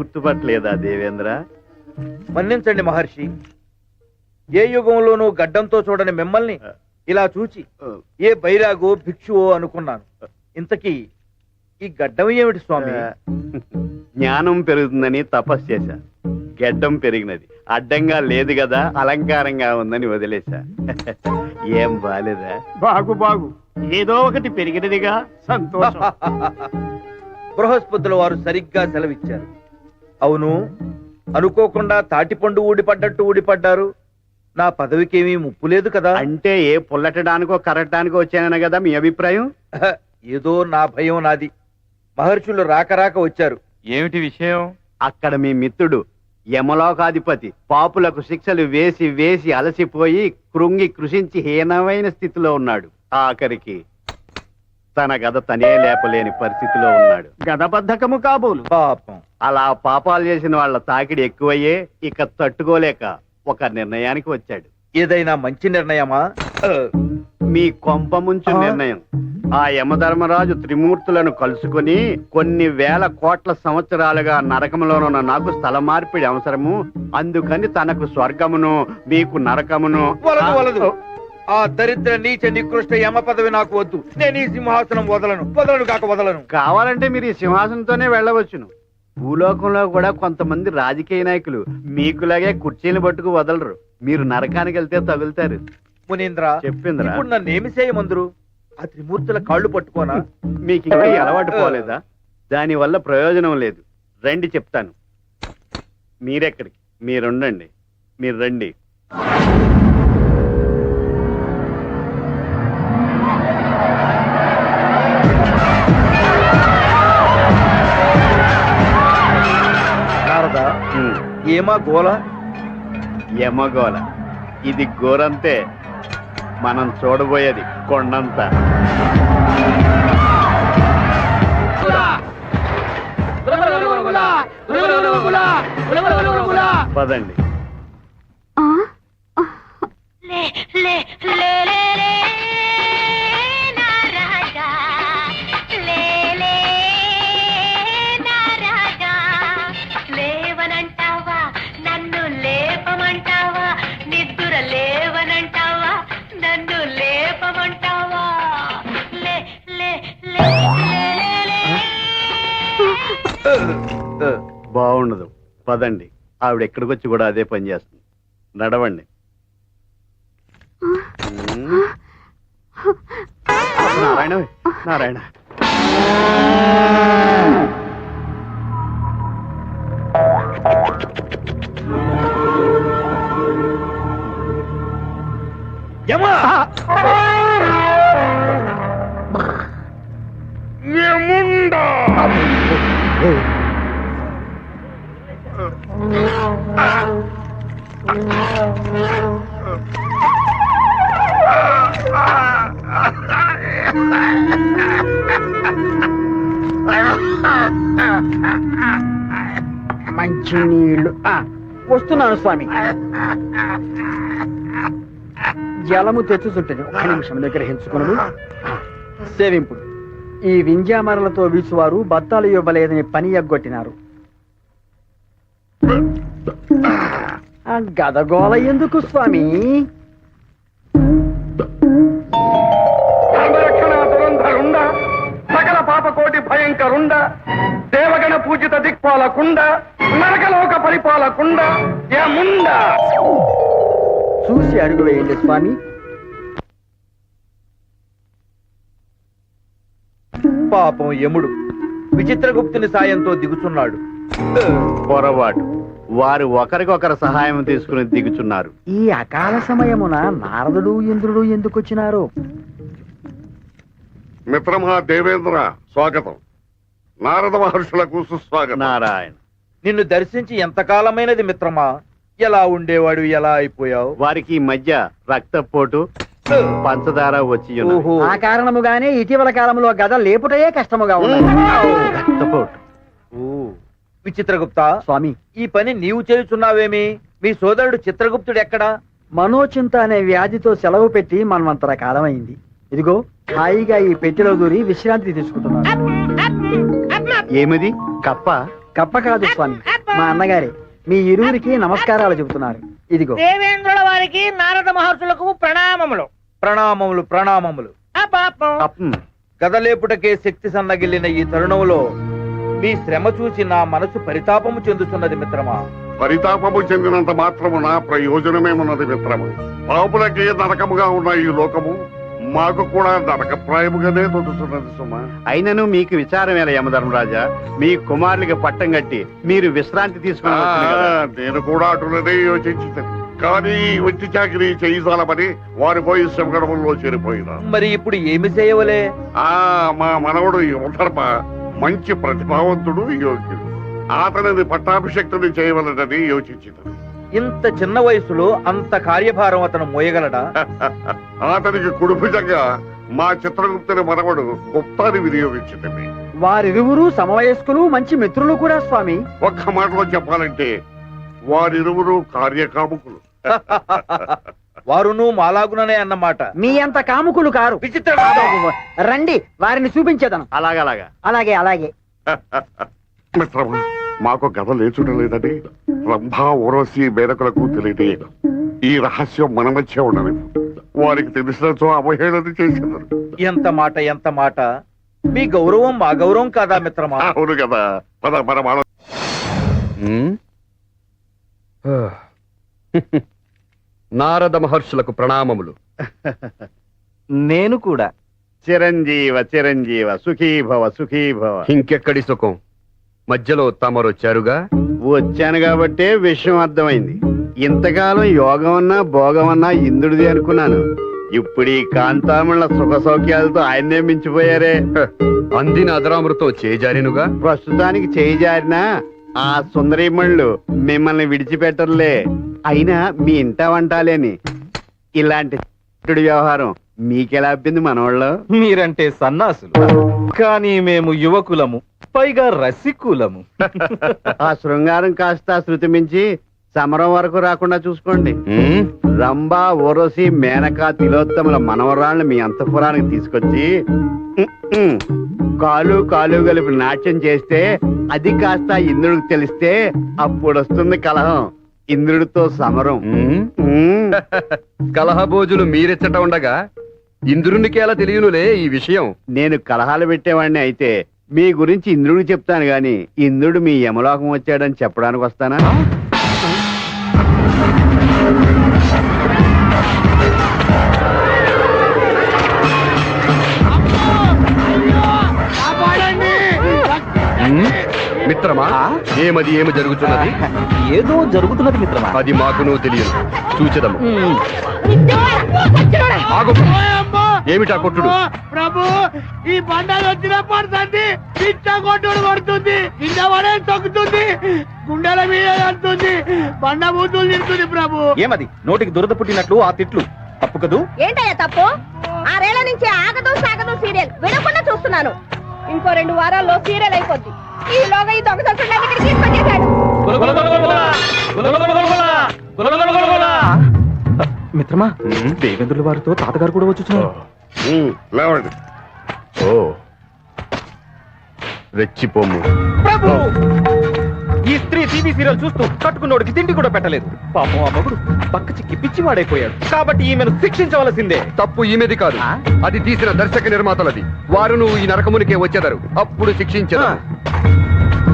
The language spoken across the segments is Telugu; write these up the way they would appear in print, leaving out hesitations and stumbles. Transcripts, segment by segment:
గుర్తుపట్టలేదా దేవేంద్ర? మన్నించండి మహర్షి, ఏ యుగంలోనూ గడ్డంతో చూడని మిమ్మల్ని ఇలా చూచి ఏ బైరాగో భిక్షువో అనుకున్నాను. ఇంతకీ ఈ గడ్డం ఏమిటి స్వామి? జ్ఞానం పెరుగుతుందని తపస్సు చేశా. గడ్డం పెరిగినది అడ్డంగా లేదు కదా, అలంకారంగా ఉందని వదిలేశా. ఏం బాలేదా? బాగు ఏదో ఒకటి పెరిగినదిగా సంతోషం. బృహస్పతుల వారు సరిగ్గా సెలవిచ్చారు. అవును, అనుకోకుండా తాటిపండు ఊడిపడ్డట్టు ఊడిపడ్డారు. నా పదవికేమీ ముప్పు లేదు కదా? అంటే ఏ పుల్లటడానికో కరగటానికో వచ్చానన్న కదా మీ అభిప్రాయం? ఏదో నా భయం నాది. మహర్షులు రాక వచ్చారు. ఏమిటి విషయం? అక్కడ మీ మిత్రుడు యమలోకాధిపతి పాపులకు శిక్షలు వేసి వేసి అలసిపోయి కృంగి కృషించి హీనమైన స్థితిలో ఉన్నాడు. ఆఖరికి తన గద తనే లేపలేని పరిస్థితిలో ఉన్నాడు. గదబద్ధకము కాబోలు. పాపం. అలా పాపాలు చేసిన వాళ్ళ తాకిడి ఎక్కువయ్యే ఇక తట్టుకోలేక ఒక నిర్ణయానికి వచ్చాడు. ఏదైనా మంచి నిర్ణయమా? మీ కొంప ముంచు నిర్ణయం. ఆ యమధర్మరాజు త్రిమూర్తులను కలుసుకుని కొన్ని వేల కోట్ల సంవత్సరాలుగా నరకంలోనున్న నాకు స్థల మార్పిడి అవసరము, అందుకని తనకు స్వర్గమును మీకు నరకమును. వలదు. ఆ దరిద్ర నీచ నికృష్ట యమ పదవి నాకు వద్దు. నేను ఈ సింహాసనం వదలను. కావాలంటే మీరు ఈ సింహాసనంతోనే వెళ్ళవచ్చును. భూలోకంలో కూడా కొంతమంది రాజకీయ నాయకులు మీకులాగే కుర్చీలు పట్టుకు వదలరు. మీరు నరకానికి వెళ్తే తగులుతారు. మునీంద్ర చెప్పిందిరా. ఇప్పుడు నన్ను ఏమి చేయమందురు? ఆ త్రిమూర్తుల కాళ్ళు పట్టుకోనా? మీకు ఇంకా అలవాటు పోలేదా? దాని వల్ల ప్రయోజనం లేదు. రండి చెప్తాను. మీరెక్కడికి? మీరుండండి. మీరు రండి. నారదా, ఏమా గోల? యమగోళ. ఇది గోరంతే. మనం చూడబోయేది కొండంత. పదండి. లేవనంటావా, నన్ను లేపమంటావా, నిద్దుర లేవనంటావా, నన్ను లేపమంటావా? లే లే లే లే. బాగుండదు. పదండి. ఆవిడ ఎక్కడికి వచ్చి కూడా అదే పని చేస్తుంది. నడవండి. నారాయణ నారాయణ. యమా! మంచి నీళ్లు వస్తున్నాను స్వామి. జలము తెచ్చుచుంటది. ఒక్క నిమిషం నిగ్రహించుకును. సేవింపుడు. ఈ వింజామరలతో వీచువారు బత్తాలు ఇవ్వలేదని పని ఎగ్గొట్టినారు. గదగోళ ఎందుకు స్వామి? సకల పాపకోటి భయంకరుండ, దేవగణ పూజిత దిక్పాలకుండ, నరకలోక పరిపాలకుండ, యముండ. చూసి అడుగు వేయండి స్వామి. పాపం యముడు విచిత్రగుప్తుని సాయంతో దిగుచున్నాడు. పొరపాటు. వారు ఒకరికొకరు సహాయం తీసుకుని దిగుచున్నారు. ఈ అకాల సమయమున నారదుడు ఇంద్రుడు ఎందుకు వచ్చినారు? మిత్రమా దేవేంద్ర, స్వాగతం. నారద మహర్షులకు సుస్వాగతం. నారాయణ. నిన్ను దర్శించి ఎంతకాలమైనది మిత్రమా? ఎలా ఉండేవాడు, ఎలా అయిపోయావు? వారికి ఈ మధ్య రక్తపోటు పంచదార వచ్చి ఉన్నవి. ఓహో. ఆ కారణముగానే ఇటీవల కాలంలో గద లేపుటయే కష్టముగా ఉన్నది. రక్తపోటు. ఓ, విచిత్రగుప్త స్వామి, ఈ పని నీవు చేయుచున్నావేమి? మీ సోదరుడు చిత్రగుప్తుడు ఎక్కడా? మనోచింత అనే వ్యాధితో సెలవు పెట్టి మనమంతర కాలమైంది. ఇదిగో హాయిగా ఈ పెట్టెలో దూరి విశ్రాంతి తీసుకుంటున్నాను. ఏమిది? కప్ప? కప్ప కాదు స్వామి, మా అన్నగారే మీ ఇరువురికి నమస్కారాలు చెబుతున్నారు. ఇదిగో. దేవేంద్రుల వారికి నారద మహర్షులకు ప్రణామములు. ప్రణామములు ప్రణామములు. అప్పం. కదలేపుటకే శక్తి సన్నగిల్లిన ఈ తరుణంలో మీ శ్రమ చూసి నా మనసు పరితాపము చెందుతున్నది మిత్రమా. పరితాపము చెందినంత మాత్రమున ప్రయోజనమేమున్నది మిత్రము. పాపులకి నరకముగా ఉన్న ఈ లోకము మాకు కూడా నరకప్రాయముగానే తోచుతున్నది సుమా. అయినను మీకు విచారం ఎలా యమధర్మరాజా? మీ కుమారులకి పట్టం కట్టి మీరు విశ్రాంతి తీసుకుని వచ్చును కదా. నేను కూడా అటులనే యోచించింది. కానీ వచ్చి చాకరీ చేయించాలమని వారి పోయి శ్రమగడములో చేరిపోయినా. మరి ఇప్పుడు ఏమి చేయవలే? మా మనవడు యువధర్మ మంచి ప్రతిభావంతుడు, యోగ్యుడు. అతనిని పట్టాభిషక్తుని చేయవలనని యోచించింది. ఇంత చిన్న వయసులో అంత కార్యభారం అతను మోయగలడా? అతనికి కుడిభుజంగా మా చిత్రగుప్తుని మనవడు గుప్తాన్ని వినియోగించింది. వారిరువురు సమవయస్కులు, మంచి మిత్రులు కూడా స్వామి. ఒక్క మాటలో చెప్పాలంటే వారిరువురు కార్యకాముకులు. వారును మాలాగుననే అన్నమాట. మీ అంత కాముకులు కారు. విచిత్రం. రండి, వారిని చూపించేదను. అలాగలాగా. అలాగే అలాగే. మిత్రమా, మాకు గద లేచుడం లేదని రంభా ఓరసి మేనకులకు తెలియదు. ఈ రహస్యం మన మధ్య ఉండదు. వారికి తెలిసినచో అవహేళన చేసినారు. ఎంత మాట ఎంత మాట. మీ గౌరవం మా గౌరవం కాదా మిత్రమా? అవును కదా. పద మన నారద మహర్షులకు ప్రణామములు. నేను కూడా. చిరంజీవ చిరంజీవ, సుఖీభవ సుఖీభవ. ఇంకెక్కడి సుఖం, మధ్యలో తమరొచ్చారుగా. వచ్చాను కాబట్టే విషయం అర్థమైంది. ఇంతకాలం యోగం అన్నా భోగం అన్నా ఇంద్రుడిది అనుకున్నాను. ఇప్పుడు ఈ కాంతామణుల సుఖ సౌఖ్యాలతో ఆయన్నే మించిపోయారే. అందిన అదరామృతం చేజారినుగా. ప్రస్తుతానికి చేయి జారినా ఆ సుందరీమణులు మిమ్మల్ని విడిచిపెట్టరులే. అయినా మీ ఇంట వంటాలేని ఇలాంటి వ్యవహారం మీకెలా అబ్బింది మనవాళ్ళు? మీరంటే సన్నాసులు, కానీ మేము యువకులము, పైగా రసికులము. ఆ శృంగారం కాస్త శృతి మించి సమరం వరకు రాకుండా చూసుకోండి. రంభా ఓరసి మేనకా తిలోత్తముల మనవరాళ్ళని మీ అంతఃపురానికి తీసుకొచ్చి కాలు కాలు కలిపి నాట్యం చేస్తే అది కాస్త ఇంద్రుడికి తెలిస్తే అప్పుడు వస్తుంది కలహం, ఇంద్రుడితో సమరం. కలహభోజులు మీరెచ్చట ఉండగా ఇంద్రునికి ఎలా తెలియనులే ఈ విషయం. నేను కలహాలు పెట్టేవాడిని అయితే మీ గురించి ఇంద్రుడికి చెప్తాను గాని ఇంద్రుడు మీ యమలోకం వచ్చాడని చెప్పడానికి వస్తానా? మిత్రమా, ఏమి జరుగుతున్నది? ఏదో జరుగుతున్నది మిత్రమా. అది మాకు నువ్వు తెలియదు, చూచెదము. ఏమిటా కొట్టుడు? ప్రభు, ఈ బండలు వచ్చిన పడుతుంది, పిచ్చ కొట్టుడు పడుతుంది, కింద పడే తొక్కుతుంది, గుండెల మీద అంటుంది, బండ బూతులు తింటుంది ప్రభు. ఏమది నోటికి దురద పుట్టినట్లు ఆ తిట్లు తప్పు కదూ? ఏంటయ్యా తప్పు? 6 ఏళ్ల నుంచి ఆగదు సాగదు సీరియల్ వినకుండా చూస్తున్నాను. ఇంకో 2 వారాల్లో సీరియల్ అయిపోద్ది. ఈలోగా ఈ దొంగ సొంత ఇక్కడికి తీసుకొచ్చేశాడు. మిత్రమా, దేవేంద్రుల వారితో తాతగారు కూడా వచ్చుచున్నారు. లేవండి. ఓ రెచ్చిపోము. ప్రభు, ఈ స్త్రీ టీవీ సీరియల్ చూస్తూ కట్టుకున్నోడికి తిండి కూడా పెట్టలేదు. పాపం ఆ మగుడు పక్క చిక్కి పిచ్చివాడైపోయాడు. కాబట్టి ఈమెను శిక్షించవలసిందే. తప్పు ఈమెది కాదు, అది తీసిన దర్శక నిర్మాతలది. వారు నువ్వు ఈ నరకమునికే వచ్చేదారు, అప్పుడు శిక్షించదా.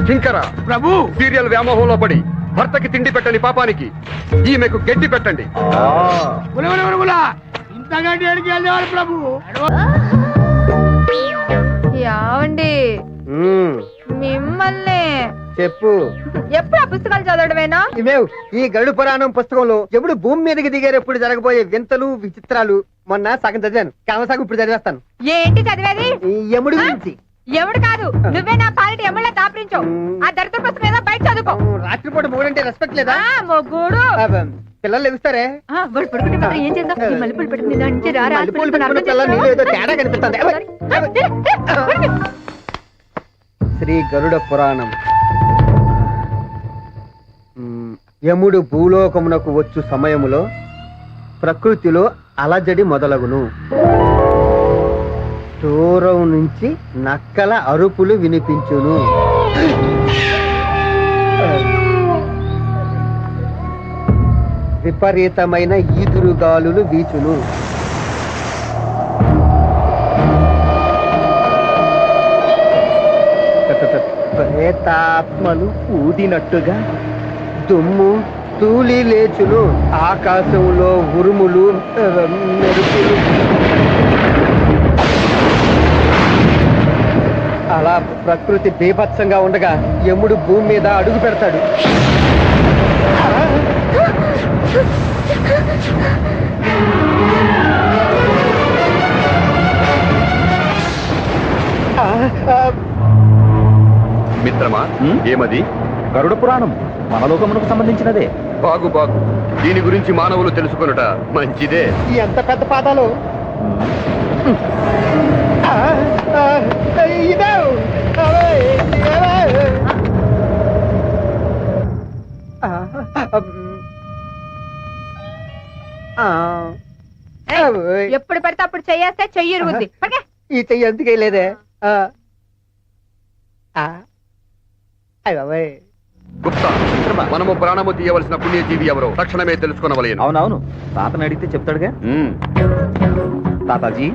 కింకర ప్రభు, సీరియల్ వ్యామోహంలో పడి భర్తకి తిండి పెట్టని పాపానికి ఈమెకు గడ్డి పెట్టండి. ఇంతకంటే ఎడికి వెళ్ళేవారు ప్రభు. యావండి మిమ్మల్ని చెప్పు. ఎప్పుడు ఆ పుస్తకాలు చదవడమేనా? ఇవేవ్ ఈ గరుడు పురాణం పుస్తకంలో ఎప్పుడు భూమి మీదకి దిగేటప్పుడు జరగబోయే వింతలు విచిత్రాలు మొన్న సగం చదివాను, కామసాగం ఇప్పుడు చదివేస్తాను. ఏంటి చదివేది? ఈ యముడి గురించి. ఎవడు కాదు, నువ్వే నా పాలిటి ఎమ్మెల్యే దాపరించావు. ఆ దరిద్ర పుస్తకం ఏదో బయట చదువుకో. రాత్రిపూట మొగుడంటే రెస్పెక్ట్ లేదా? మొగ్గుడు పిల్లలు లెగుస్తారే? వాడు పడుకుంటే మాత్రం ఏం చేద్దాం? ఈ మల్లెపూలు పెట్టుకుని దాని నుంచి రా, మల్లెపూలు పెట్టుకున్న పిల్లలు నీలో ఏదో తేడా కనిపిస్తుంది. శ్రీ గరుడ పురాణం. యముడు భూలోకమునకు వచ్చు సమయములో ప్రకృతిలో అలజడి మొదలగును. దూరం నుంచి నక్కల అరుపులు వినిపించును. విపరీతమైన ఈదురుగాలులు వీచును. ప్రేతాత్మలు ఊదినట్టుగా దుమ్ము తూలి లేచును. ఆకాశంలో ఉరుములు మెరుపులు. అలా ప్రకృతి బీభత్సంగా ఉండగా యముడు భూమి మీద అడుగు పెడతాడు. మిత్రమా, ఏమది? గరుడ పురాణం మన లోకమునకు సంబంధించినదే. బాగు బాగు. దీని గురించి మానవులు తెలుసుకొనుట మంచిదే. ఎంత పెద్ద పాదాలు! ఇదే ఎప్పుడు పడితే అప్పుడు చెయ్యేస్తే చెయ్యి ఇరుగుద్ది. ఈ చెయ్యి ఎందుకే లేదే. గుప్తా, మనము ప్రాణము తీయవలసిన పుణ్యజీవి ఎవరో తక్షణమే తెలుసుకొనవలేను. అవునవును, తాతని అడిగితే చెప్తాడుగా. తాతాజీ,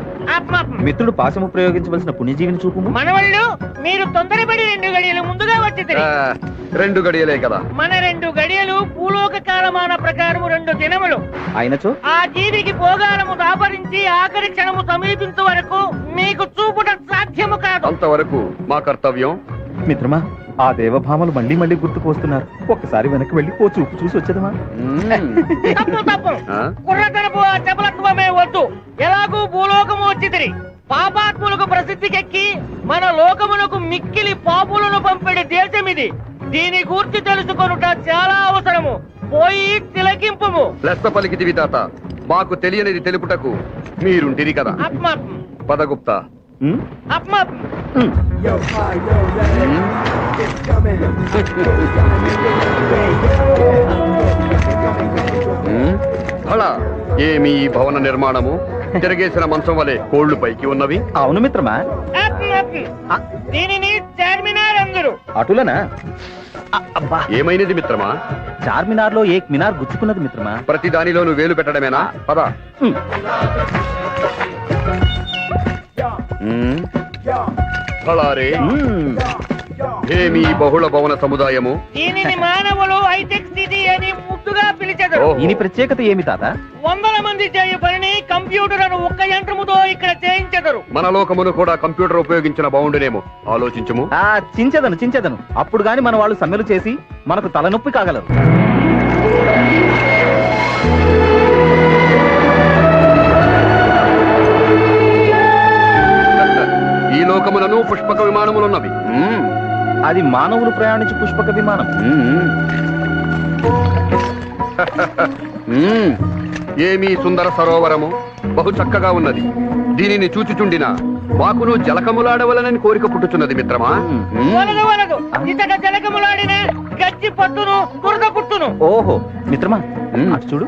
మిత్రుడు పాశము ప్రయోగించవలసిన పుణ్యజీవిని చూపు. మనవళ్ళు మీరు తొందరపడి 2 గడియలు ముందుగా వచ్చి 2 గడియలే కదా. మన 2 గడియలు భూలోక కాలమాన ప్రకారం 2 దినములు. అయినచో ఆ జీవికి భోగాలము దాపరించి ఆఖరి క్షణము సమీపించే వరకు మీకు చూపుట సాధ్యము కాదు. అంతవరకు మా కర్తవ్యం. మిత్రమా, ఆ దేవభామలు మళ్ళీ మళ్ళీ గుర్తుకు వస్తున్నారు. ఒక్కసారి వెనక్కి వెళ్ళి ఓ చూపు చూసి వచ్చేదమా? తప్పు తప్పు. కుర్రతనపు ఆ చపలత్వమే వద్దు. ఎలాగూ భూలోకము వచ్చితిరి. పాపాత్ములకు ప్రసిద్ధికెక్కి మన లోకమునకు మిక్కిలి పాపులను పంపిణీ దేశం ఇది. దీని గూర్చి తెలుసుకొనుట చాలా అవసరము. పోయి తిలకింపుము. లెస్స పలికితివి తాత. మాకు తెలియనిది తెలుపుటకు మీరుంటిరి కదా. ఆత్మాత్మ పదగుప్త. ఆత్మాత్మ. అలా ఏమి ఈ భవన నిర్మాణము తిరగేసిన మంచం వలె కోళ్లు పైకి ఉన్నవి. అవును మిత్రమా. దీనిని చార్మినార్ అందరు. అటులనా? ఏమైనది మిత్రమా? చార్మినార్ లో ఏక్ మినార్ గుచ్చుకున్నది మిత్రమా. ప్రతి దానిలోనూ వేలు పెట్టడమేనా? పద. అలారే ఏమి బహుళ భవన సముదాయము? దీనిని మానవులు హైటెక్ సిటీ అని ముద్దుగా పిలిచెదరు. దీని ప్రత్యేకత ఏమి తాత? 100 మంది చేయు పనిని కంప్యూటర్ అని ఒక్క యంత్రముతో ఇక్కడ చేయించెదరు. మన లోకమును కూడా కంప్యూటర్ ఉపయోగించిన బాగుండునేమో. ఆలోచించుము. చించెదను. అప్పుడు గాని మన వాళ్ళు సమ్మెలు చేసి మనకు తలనొప్పి కాగలరు. ఈ లోకములను పుష్పక విమానములున్నవి. అది మానవులు ప్రయాణించి పుష్పక విమానం. ఏమీ సుందర సరోవరము బహు చక్కగా ఉన్నది. దీనిని చూచుచుండిన మాకును జలకములాడవలనని కోరిక పుట్టుచున్నది మిత్రమా. వలదు ఇతడ జలకములాడిన గచ్చి పట్టును దురద పుట్టును. ఓహో మిత్రమా, అటు చూడు.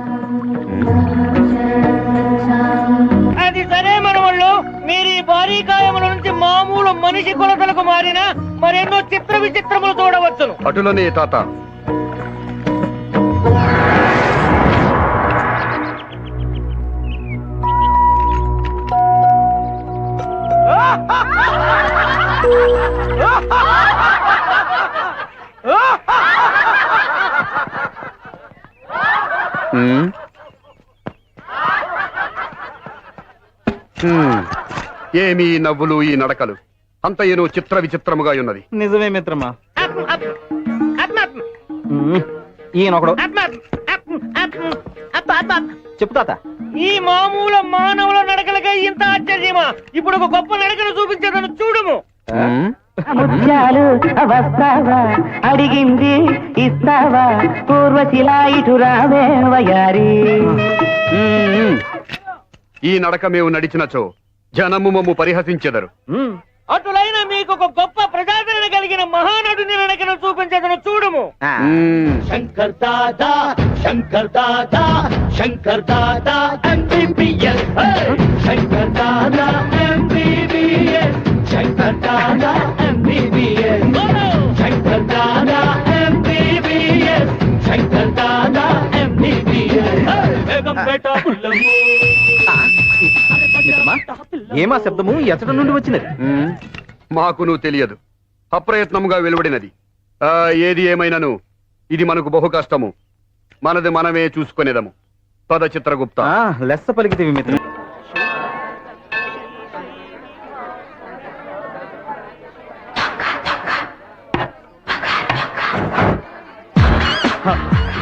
అది సరే మనవాళ్ళు. మీరు ఈ భారీ కాయముల నుంచి మామూలు మనిషి కొలతలకు మారిన మరెన్నో చిత్ర విచిత్రములు చూడవచ్చును. అటులనే తాత. ఏమి నవ్వులు ఈ నడకలు అంతయేనో చిత్ర విచిత్రముగా ఉన్నది. నిజమే మిత్రమా. ఈయనొకడు చెప్పు తాత. ఈ మామూలు మానవుల నడకలకై ఇంత ఆశ్చర్యమా? ఇప్పుడు ఒక గొప్ప నడకను చూపించేదను చూడుము. ముత్యాలు వస్తావా, అడిగింది ఇస్తావా, పూర్వశిలా ఇటు రావే వయారి. ఈ నడక మేము నడిచినచో జనము మమ్ము పరిహసించెదరు. అటులైన మీకు ఒక గొప్ప ప్రజాదరణ కలిగిన మహానటుని నడకను చూపించేదను చూడుము. Shankar Dada, Shankar Dada, Shankar Dada MBBS, Shankar Dada MBBS, Shankar Dada MBBS, Shankar Dada MBBS, Shankar Dada MBBS. మిత్రమా, ఏమా శబ్దము ఎచ్చట నుండి వచ్చినది? మాకు నువ్వు తెలియదు, అప్రయత్నముగా వెలువడినది. ఏది ఏమైనను ఇది మనకు బహు కష్టము. మనది మనమే చూసుకునేదము. పద చిత్రగుప్త. లెస్స పలికితివి మిత్ర.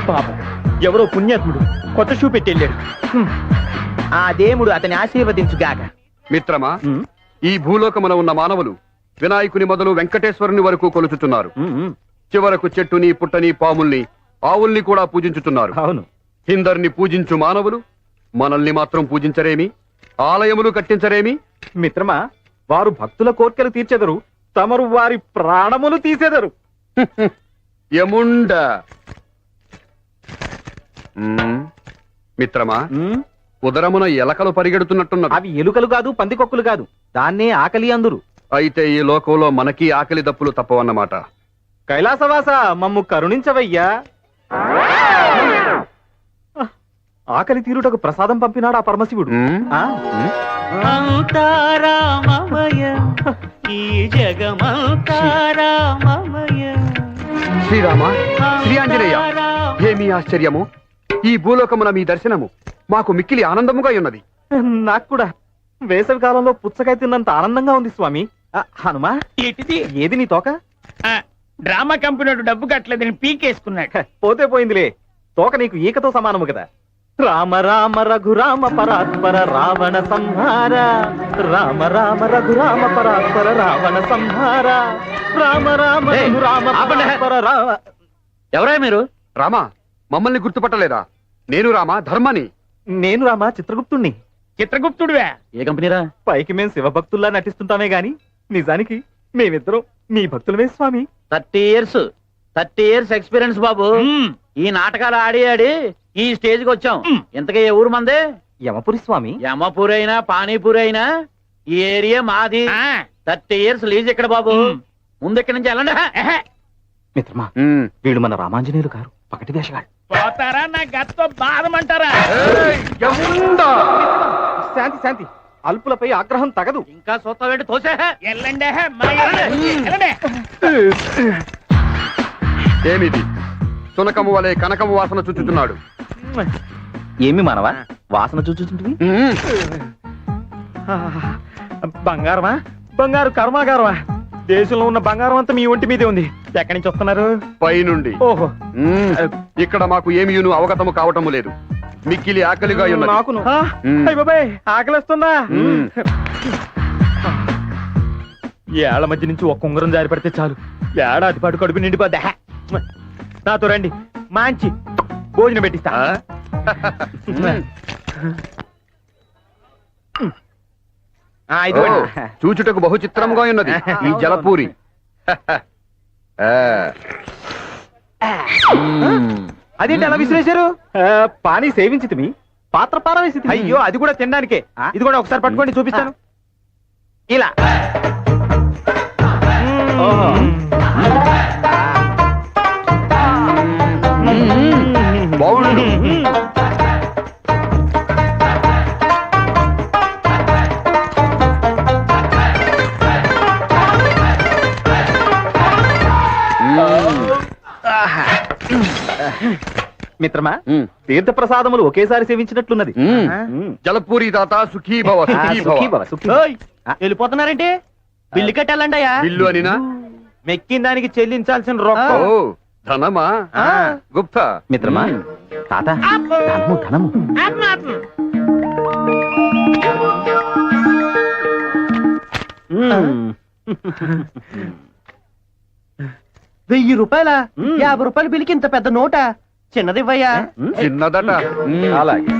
పాపం, ఎవరో పుణ్యాత్ముడు కొత్త షూ పెట్టి వెళ్ళాడు. ఆ దేవుడు అతని ఆశీర్వదించుగాక. మిత్రమా, ఈ భూలోకమున ఉన్న మానవులు వినాయకుని మొదలు వెంకటేశ్వరుని వరకు కొలుచుతున్నారు. చివరకు చెట్టుని, పుట్టని, పాముల్ని, ఆవుల్ని కూడా పూజించుతున్నారు. అవును. ఇందరిని పూజించు మానవులు మనల్ని మాత్రం పూజించరేమి? ఆలయములు కట్టించరేమి? మిత్రమా, వారు భక్తుల కోర్కెలు తీర్చెదరు, తమరు వారి ప్రాణములు తీసెదరు. యముండ. మిత్రమా, ఉదరమున ఎలకలు పరిగెడుతున్నట్టున్నవి. అవి ఎలుకలు కాదు, పందికొక్కులు కాదు, దాన్నే ఆకలి అందురు. అయితే ఈ లోకంలో మనకి ఆకలి దప్పులు తప్పవన్నమాట. కైలాసవాస, మమ్ము కరుణించవయ్యా. ఆకలి తీరుటకు ప్రసాదం పంపినాడు ఆ పరమశివుడు. అంతారామమయ ఈ జగమంతారామమయ. శ్రీరామ, శ్రీ ఆంజనేయ, ఏమి ఆశ్చర్యము! ఈ భూలోకమున మీ దర్శనము మాకు మిక్కిలి ఆనందముగా ఉన్నది. నాకు కూడా వేసవి కాలంలో పుచ్చకాయ తిన్నంత ఆనందంగా ఉంది స్వామి. హనుమా, ఏంటిది? ఏది నీ తోక? డ్రామా కంపెనీ డబ్బు కట్టలేదని పీకేసుకున్నాడు. పోతే పోయిందిలే, తోక నీకు ఈకతో సమానము కదా. రామ రామ రఘురామ పరాత్పర రావణ సంహార, రామ రామ రఘురామ పరాత్పర రావణ సంహార, రామ రామ రఘురామ పరాత్పర రావ. ఎవరా మీరు? రామా, మమ్మల్ని గుర్తుపట్టలేదా? నేను రామా, ధర్మని. నేను రామ, చిత్రగుప్తుణ్ణి. చిత్రగుప్తుడివే? ఏ కంపెనీరా? పైకి మేం శివభక్తుల్లా నటిస్తుంటామే గాని నిజానికి మేమిద్దరం మీ భక్తులమే స్వామి. 30 ఇయర్స్ ఎక్స్పీరియన్స్ బాబు. ఈ నాటకాలు ఆడి ఆడి ఈ స్టేజ్ కి వచ్చాం. ఇంతకీ ఏ ఊరు మందే? యమపురి స్వామి. యమపూరి అయినా పానీపూరి అయినా ఈ ఏరియా మాది. 30 ఇయర్స్ లీజ్ ఇక్కడ బాబు. ముందు ఇక్కడి నుంచి వెళ్ళండి. మిత్రమా, వీళ్ళు మన రామాంజనేయులు గారు, పకటి వేషగాడు. పోతారా నా గత్తో బాధమంటారా? శాంతి శాంతి, అల్పులపై ఆగ్రహం తగదు. ఇంకా చూస్తావేంటి? తోసే ఎల్లండి ఏమిది? సునకము వలె కనకము వాసన చుచ్చుతున్నాడు. ఏమి మానవా వాసన చూచుంటుంది? బంగారమా? బంగారు కర్మాగారమా? దేశంలో ఉన్న బంగారం అంతా మీ ఒంటి మీదే ఉంది. ఎక్కడి నుంచి వస్తున్నారు? పైనుండి. ఓహో, ఇక్కడ మాకు ఏమీయును అవగతము కావటము లేదు. మిక్కిలి ఆకలిగా ఉన్నది. నాకును. అయ్య బాబాయ్, ఆకలిస్తుందా? ఏళ్ల మధ్య నుంచి ఒక్క ఉంగరం జారి పడితే చాలు, ఏడాది పాటు కడుపు నిండిపోద్దా. నాతో రండి, మంచి భోజనం పెట్టిస్తా. చూచుటకు బహు చిత్రముగా ఉన్నది ఈ జలపూరి. అదేంటి అలా విసిరేశారు? పానీ సేవించి మీ పాత్ర పారవేసి. అయ్యో, అది కూడా తినడానికే. ఇది కూడా ఒకసారి పట్టుకోండి, చూపిస్తాను. ఇలా బాగుండు. మిత్రమా, తీర్థ ప్రసాదములు ఒకేసారి సేవించినట్లున్నది. జలపూరి తాత సుఖీ భవ, సుఖీ భవ. వెళ్ళిపోతున్నారంటే బిల్లు కట్టాలండి. బిల్లు అనినా? మెక్కిన దానికి చెల్లించాల్సిన రొక్క. ఓ, ధనమా? గుప్తా. మిత్రమా, తాత, ధనము ధనము. 1000 రూపాయల 50 రూపాయల బిల్లుకి ఇంత పెద్ద నోట? చిన్నదివ్వయ్యా. చిన్నదట. అలాగే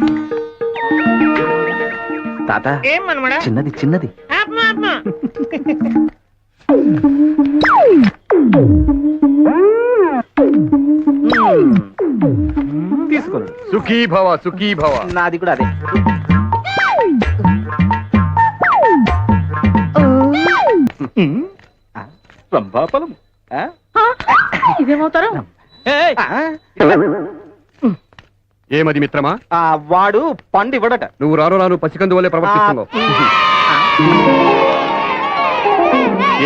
తాత, ఏమన్నమాడా? చిన్నది చిన్నది. తీసుకోండి. సుఖీ భవ, సుఖీ భవ. నాది కూడా అదే. రంభాఫలం. ఇదేమవుతారు? ఏమది మిత్రమా? వాడు పండు ఇవ్వడట. నువ్వు రాను రాను పసికందు వల్లే ప్రవర్తిస్తున్నావు.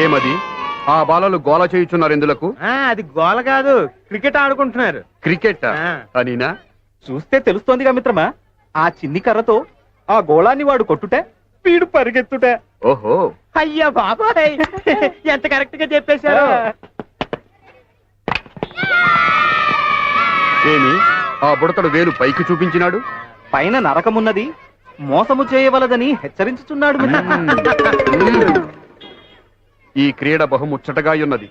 ఏమది? ఆ బాలలు గోల చేయుచున్నారు ఎందులకు? అది గోల కాదు, క్రికెట్ ఆడుకుంటున్నారు. క్రికెట్ అనినా? చూస్తే తెలుస్తోందిగా మిత్రమా, ఆ చిన్ని కర్రతో ఆ గోళాన్ని వాడు కొట్టుటే వీడు పరిగెత్తుటే. ఓహో, అయ్యా బాబాయ్, ఎంత కరెక్ట్ గా చెప్పేశారు. ఏమి ఆ బుడతడు వేలు పైకి చూపించినాడు? పైన నరకమున్నది, మోసము చేయవలదని హెచ్చరించుచున్నాడు. ఈ క్రీడ బహుముచ్చటగా ఉన్నది.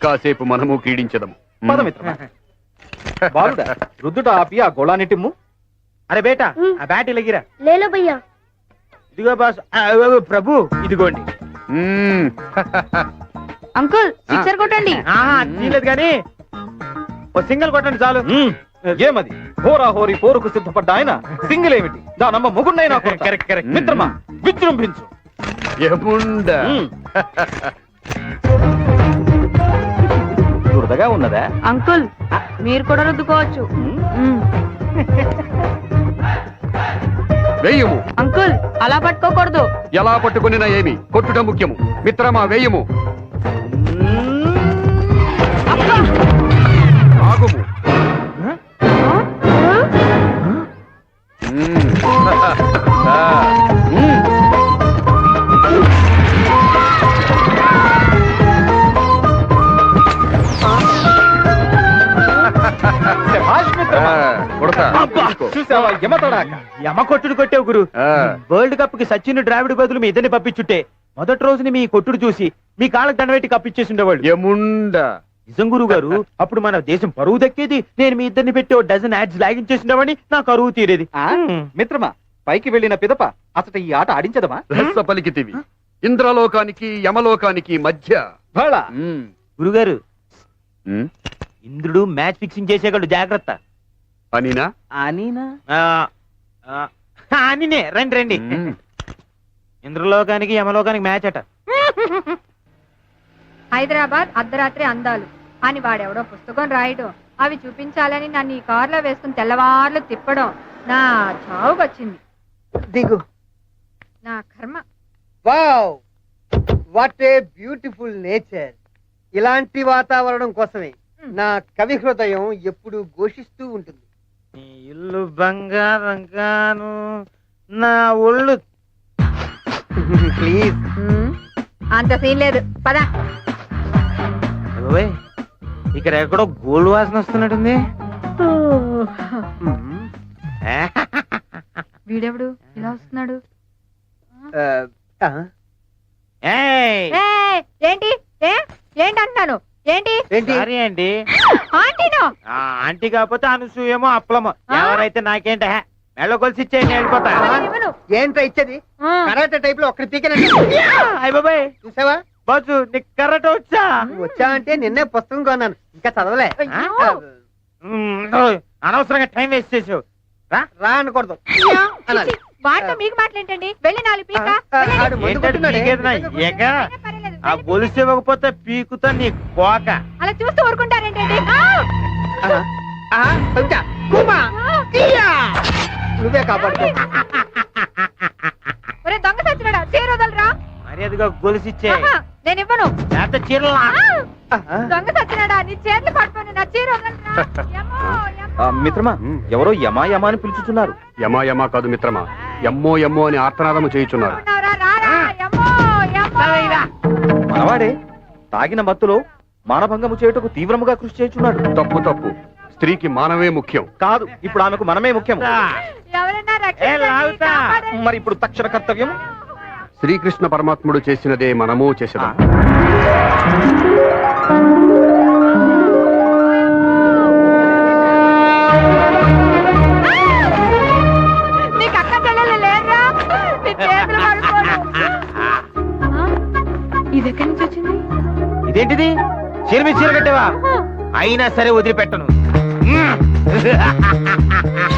కాసేపు మనము క్రీడించదము. బాలుడా, రుద్దుట ఆపి ఆ గోళాన్నిటిమ్ము. అరే బేటా, ఆ బ్యాట్ ఇలాగిరా. లేలో భయ్యా. ఇదిగో బాస్. ప్రభు ఇదిగోండి. అంకుల్ సిక్సర్ కొట్టండి. తీయలేదు కానీ ఓ సింగిల్ కొట్టండి చాలు. ఏమది? హోరా హోరీ పోరుకు సిద్ధపడ్డ ఆయన సింగిల్ ఏమిటి? దానమ్మ ముగుండైనా కరెక్ట్ కరెక్ట్. మిత్రమా, విజృంభించు. యముండా. దురదగా ఉన్నదా అంకుల్? మీరు కూడా రుద్దుకోవచ్చు. వేయము. అంకుల్ అలా పట్టుకోకూడదు. ఎలా పట్టుకునినా ఏమి, కొట్టుట ముఖ్యము. మిత్రమా, వేయము. ఆగుము. చూసావా యమతడాక? యమ కొట్టుడు కొట్టావు గురు. వరల్డ్ కప్ కి సచిన్ ద్రావిడ్ బదులు మీ ఇద్దరిని పంపించుంటే మొదటి రోజుని మీ కొట్టుడు చూసి మీ కాళ్ళకి దండబెట్టి కప్పించేసి ఉండేవాళ్ళు. యముండా. నిజం గురువు గారు, అప్పుడు మన దేశం పరువు దక్కేది. నేను మీ ఇద్దరిని పెట్టి ఓ డజన్ యాడ్స్ లాగించేసిండేవాడిని, నా కరువు తీరేది. మిత్రమా, పైకి వెళ్ళిన పిదప అసలు ఈ ఆట ఆడించదమా? పలికితివి. ఇంద్రలోకానికి యమలోకానికి మధ్య. గురుగారు, ఇంద్రుడు మ్యాచ్ ఫిక్సింగ్ చేసేవాళ్ళు, జాగ్రత్త. అనినా? అనినే. రండి రండి. ఇంద్రలోకానికి యమలోకానికి మ్యాచ్ అట. హైదరాబాద్ అర్ధరాత్రి అందాలు అని వాడెవడో పుస్తకం రాయడం, అవి చూపించాలని నన్ను ఈ కారులో వేసుకుని తెల్లవార్లు తిప్పడం నా చావుకొచ్చింది. దిగు. నా కర్మ. Wow, what a beautiful nature. ఇలాంటి వాతావరణం కోసమే నా కవి హృదయం ఎప్పుడు ఘోషిస్తూ ఉంటుంది. ఇల్లు బంగారం గాను, నా ఒళ్ళు. ప్లీజ్. అంత సీన్ లేదు, పద. ఇక్కడ ఎక్కడో గోల్డ్ వాసన వస్తున్నట్టుంది. వీడెవడు ఇలా వస్తున్నాడు? ఏంటి ఏంటి అంటున్నాను? ఏంటి సారీ అండి. ఆంటీనో? ఆంటీ కాకపోతే అనసూయమో అప్పలమో ఎవరైతే నాకేంట మెళ్ళ కొలిసి ఇచ్చేయండి, వెళ్ళిపోతా. ఏంట్రా ఇచ్చేది? కరాటే టైప్ లో ఒక్కడి పీకనండి. అయ్య బాబాయ్, చూసావా బాసు, నీకు కరెక్ట్ వచ్చా? వచ్చా అంటే నిన్నే పుస్తకం కొన్నాను, ఇంకా చదవలే. అనవసరంగా టైం వేస్ట్ చేసావు. రా అనకూడదు అనాలి. వాటితో మీకు మాట్లాడండి. వెళ్ళి 4 పీక. ఆడు మందు కొట్టున్నాడే. ఆ గొలుసు ఇవ్వకపోతే పీకుతా నీ కోక. అలా చూస్తూ ఊరుకుంటారేంటండి? నువ్వే కాపాడుకో. ఒరే దొంగ సచ్చినాడా, చీర వదలరా. మర్యాదగా గొలుసు ఇచ్చే. నేను ఇవ్వను. లేకపోతే చీరలా. దొంగ సచ్చినాడా, నీ చేతులు పట్టుకొని నా చీర వదలరా. యమో, యమో. మిత్రమా, ఎవరో యమా యమా అని పిలుచుతున్నారు. యమా యమా కాదు మిత్రమా, యమ్మో యమ్మో అని ఆర్తనాదము చేయుచున్నారు. ఉన్నావురా, రారా. యమో, యమో. మనవాడే తాగిన మత్తులో మానభంగము చేయుటకు తీవ్రముగా కృషి చేయుచున్నాడు. తప్పు తప్పు. స్త్రీకి మానవే ముఖ్యం. కాదు, ఇప్పుడు ఆమెకు మనమే ముఖ్యం. ఎవరన్నా రక్షించండి, కాపాడండి. మరి ఇప్పుడు తక్షణ కర్తవ్యం శ్రీకృష్ణ పరమాత్ముడు చేసినదే మనము చేసేదాం. నీకు అక్క చెల్లెలు లేరా? నీ చేతులు పడుకోను. ఇది ఎక్కడి నుంచి వచ్చింది? ఇదేంటిది? చీర మీద చీర కట్టావా? అయినా సరే వదిలిపెట్టను.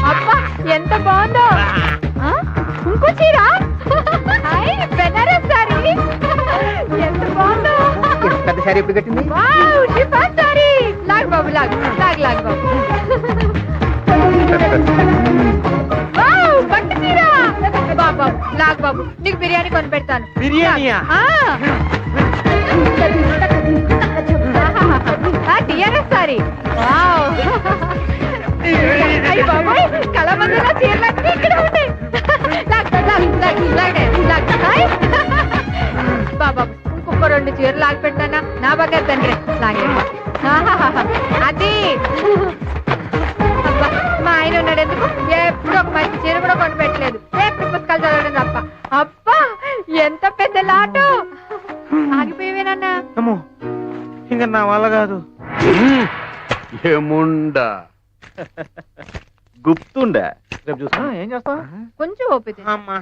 అబ్బా ఎంత బాగుందో. ఇంకో చీర, బెనారస్ సారీ, ఎంత బాగుందో. పెద్ద సారీ ఎప్పుడు కట్టింది? Wow, chiffon sari. లాగ్ బాబు, లాగ్ లాగ్ లాగ్ బాబు. లాగ్ బాబు నీకు బిర్యానీ కొని పెడతాను. బిర్యానీయా? టిఆర్ఎస్ సారీ. అయ్య బాబోయ్, కళామందిలో చీరలన్నీ ఇక్కడ ఉంటాయి. బాబా ఇంకొక 2 చీరలు లాగి పెట్టానా నా బాగా తండ్రి లాగే. అది అబ్బా, మా ఆయన ఉన్నాడు ఎందుకు ఎప్పుడు ఒక మంచి చీర కూడా కొని పెట్టలేదు. ఎప్పుడు పుస్తకాలు చదవడం తప్ప. అబ్బా ఎంత పెద్ద లాటు. ఆగిపోయేవేనన్నా. ఇంకా నా వల్ల కాదు. ఏముండా గుప్తుండే రేపు చూస్తా. ఏం చేస్తా? కొంచెం ఓపిక. అమ్మా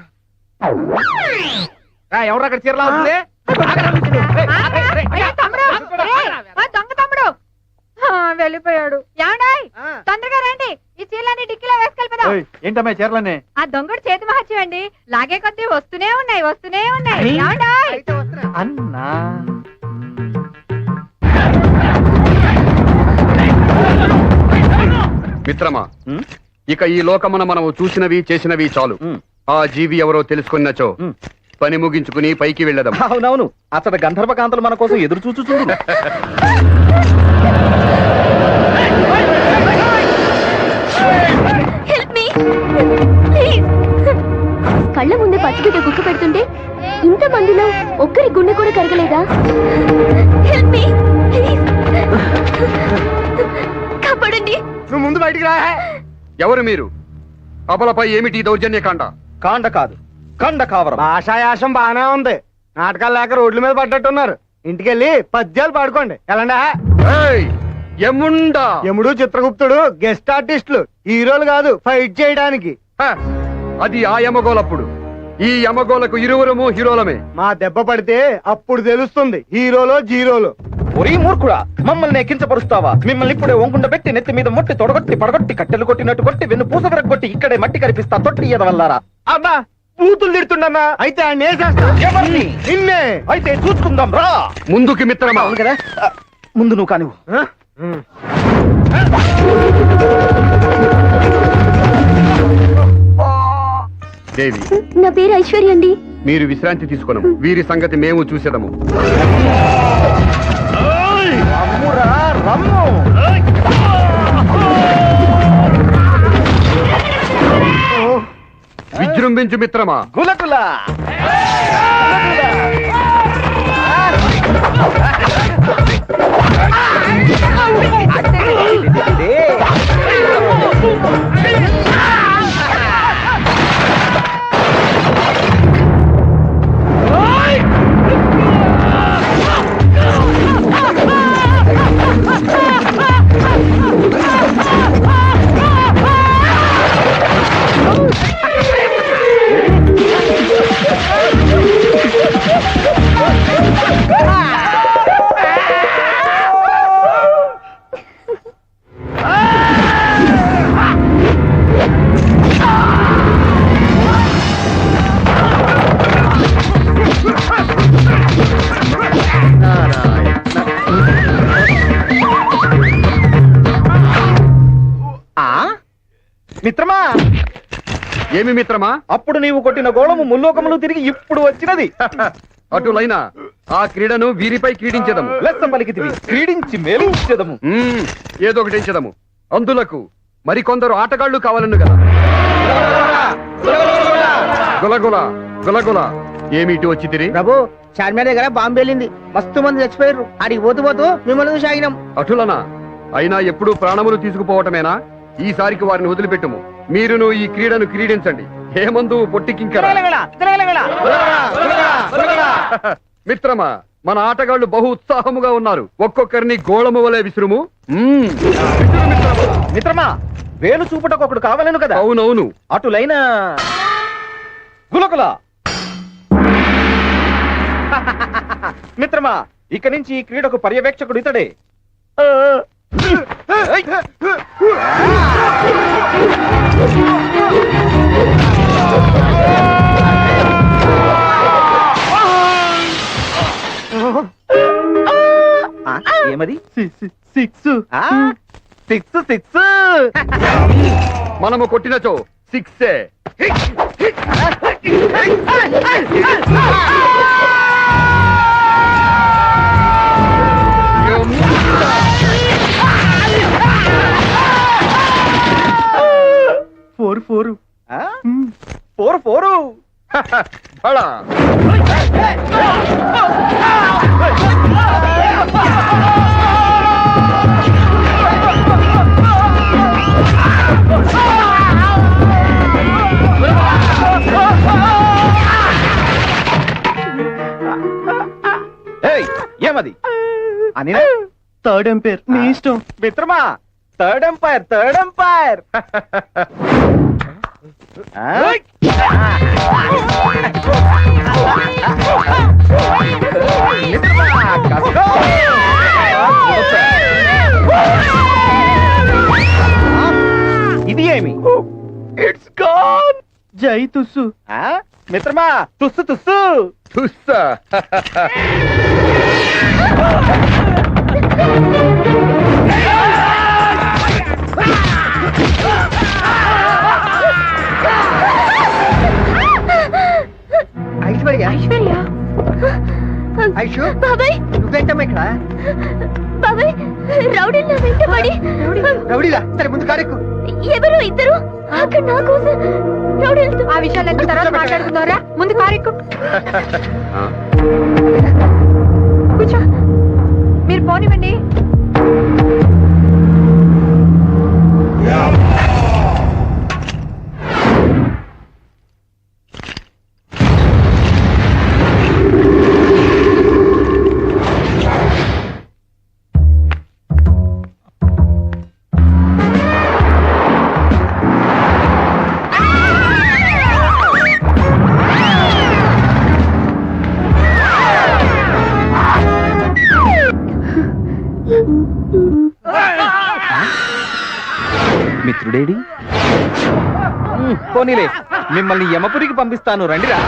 ఎవరు అక్కడ చీరలా వస్తుంది? దొంగ తమ్ముడు వెళ్ళిపోయాడు. ఏమండాయ్ తొందరగా రండి, ఈ చీరలన్నీ డిక్కీలో వేసుకెళ్ళిపోదాం. ఏంటమ్మా చీరలన్నీ? ఆ దొంగడు చేతి మహత్యం అండి. లాగే కొద్దీ వస్తూనే ఉన్నాయి. ఏమండాయ్? అన్నా మిత్రమా, ఇక ఈ లోకమున మనము చూసినవి చేసినవి చాలు. ఆ జీవి ఎవరో తెలుసుకున్నచో పని ముగించుకుని పైకి వెళ్ళదాం. అవునవును, అతడు గంధర్వకాంతలు మన కోసం ఎదురు చూచు. కళ్ళ ముందే పచ్చిబిడ్డ గుక్క పెడుతుంటే ఇంత మందిలో ఒక్కరి గుండె కూడా కరగలేదా? కాపాడండి. నువ్వు ముందు బయటికి రా. ఎవరు మీరు? అబలపై ఏమిటి దౌర్జన్య కాండ? కాండ కాదు, కండ కావరం. భాషాయాసం బానే ఉంది. నాటకాలు లేక రోడ్ల మీద పడ్డట్టున్నారు. ఇంటికెళ్ళి పద్యాలు పాడుకోండి. ఎలాండా? యముండా యముడు చిత్రగుప్తుడు గెస్ట్ ఆర్టిస్టులు, హీరోలు కాదు ఫైట్ చేయడానికి. అది ఆ యమగోలప్పుడు. ఈ యమగోలకు ఇరువురము హీరోలమే. మా దెబ్బ పడితే అప్పుడు తెలుస్తుంది హీరోలో జీరోలో. ఒరీ మూర్ఖుడా, మమ్మల్ని కించపరుస్తావా? మిమ్మల్ని ఇప్పుడే ఒంగుండ పెట్టి నెత్తి మీద మొట్టి తొడగొట్టి పడగొట్టి కట్టెలు కొట్టినట్టు కొట్టి వెన్ను పూస విరగొట్టి ఇక్కడే మట్టి కనిపిస్తా తొట్టి ఎదవల్లారా. అబ్బా పూతులు తిడుతుండన్నా. అయితే ఆయన వేసేస్తా. ఎవరిని? నిన్నే. అయితే చూసుకుందాం రా. ముందుకి మిత్రమా. అవును కదా, ముందు నువ్వు కానివ్వు. దేవి, నా పేరు ఐశ్వర్య అండి. మీరు విశ్రాంతి తీసుకున్నాం. వీరి సంగతి మేము చూసేదము. రమ్మురా, రమ్ము. విజృంభించు మిత్రమా. గులకులా మిత్రమా. ఏమి మిత్రమా? అప్పుడు నీవు కొట్టిన గోళము ముల్లోకములు తిరిగి ఇప్పుడు వచ్చినది. అటులైన ఆ క్రీడను వీరిపై క్రీడించదము. లెస్స పలికితివి, క్రీడించి మేలించదము. ఏదో ఒకటి ఎంచదము. అందులకు మరికొందరు ఆటగాళ్లు కావాలను కదా. గులగుల గులగుల ఏమిటి వచ్చి తిరిగి? ప్రభు చార్మినార్ దగ్గర బాంబు వెళ్ళింది. మస్తు మంది చచ్చిపోయారు. అడిగి పోతూ మిమ్మల్ని చూసి ఆగినాం. అటులనా? అయినా ఎప్పుడు ప్రాణములు తీసుకుపోవటమేనా? ఈసారికి వారిని వదిలిపెట్టుము. మీరును ఈ క్రీడను క్రీడించండి. హేమందు పొట్టికింకరా. మిత్రమా, మన ఆటగాళ్లు బహు ఉత్సాహముగా ఉన్నారు. ఒక్కొక్కరిని గోళము వలె విసురుము. మిత్రమా, వేలు చూపుటకు ఒకడు కావాలను కదా. అవునవును. అటులైన గులకుల. మిత్రమా, ఇక నుంచి ఈ క్రీడకు పర్యవేక్షకుడు ఇతడే. ఏమది? సిక్స్. Six six. మనము కొట్టినచో సిక్సే. ఫోరు ఫోరు ఫోరు ఫోరు బడా. ఏమది అని థర్డ్ ఎంపైర్ నీ ఇష్టం మిత్రమా. Third umpire third umpire. ఇది ఏమి? It's gone. జై తుస్సు. మిత్రమా తుస్సు తుస్సు తుస్సా. ఐశ్వర్య ఐశ్వర్య ఐషు బాబాయ్ నువ్వేంటమ్మా ఇక్కడ? బాబాయ్ రౌడీల వెంటబడి రౌడీలా? సరే ముందు కారెక్కు. ఎవరు ఇద్దరు అక్కడ నా కోసం రౌడీలతో ఆ విషయాలన్నీ తర్వాత మాట్లాడుకుందారా, ముందు కారెక్కు. కూర్చో, మీరు పోనివ్వండి. మిత్రుడేడి? పోనీలే, మిమ్మల్ని యమపురికి పంపిస్తాను, రండిరా.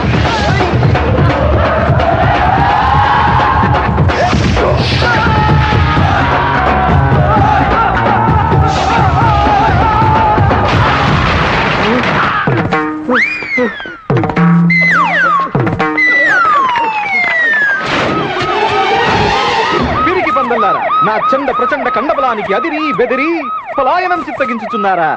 పిరికి పందల్లారా, నా చండ ప్రచండ కండబలానికి అదిరి బెదిరి పలాయనం చిత్తగించుచున్నారా?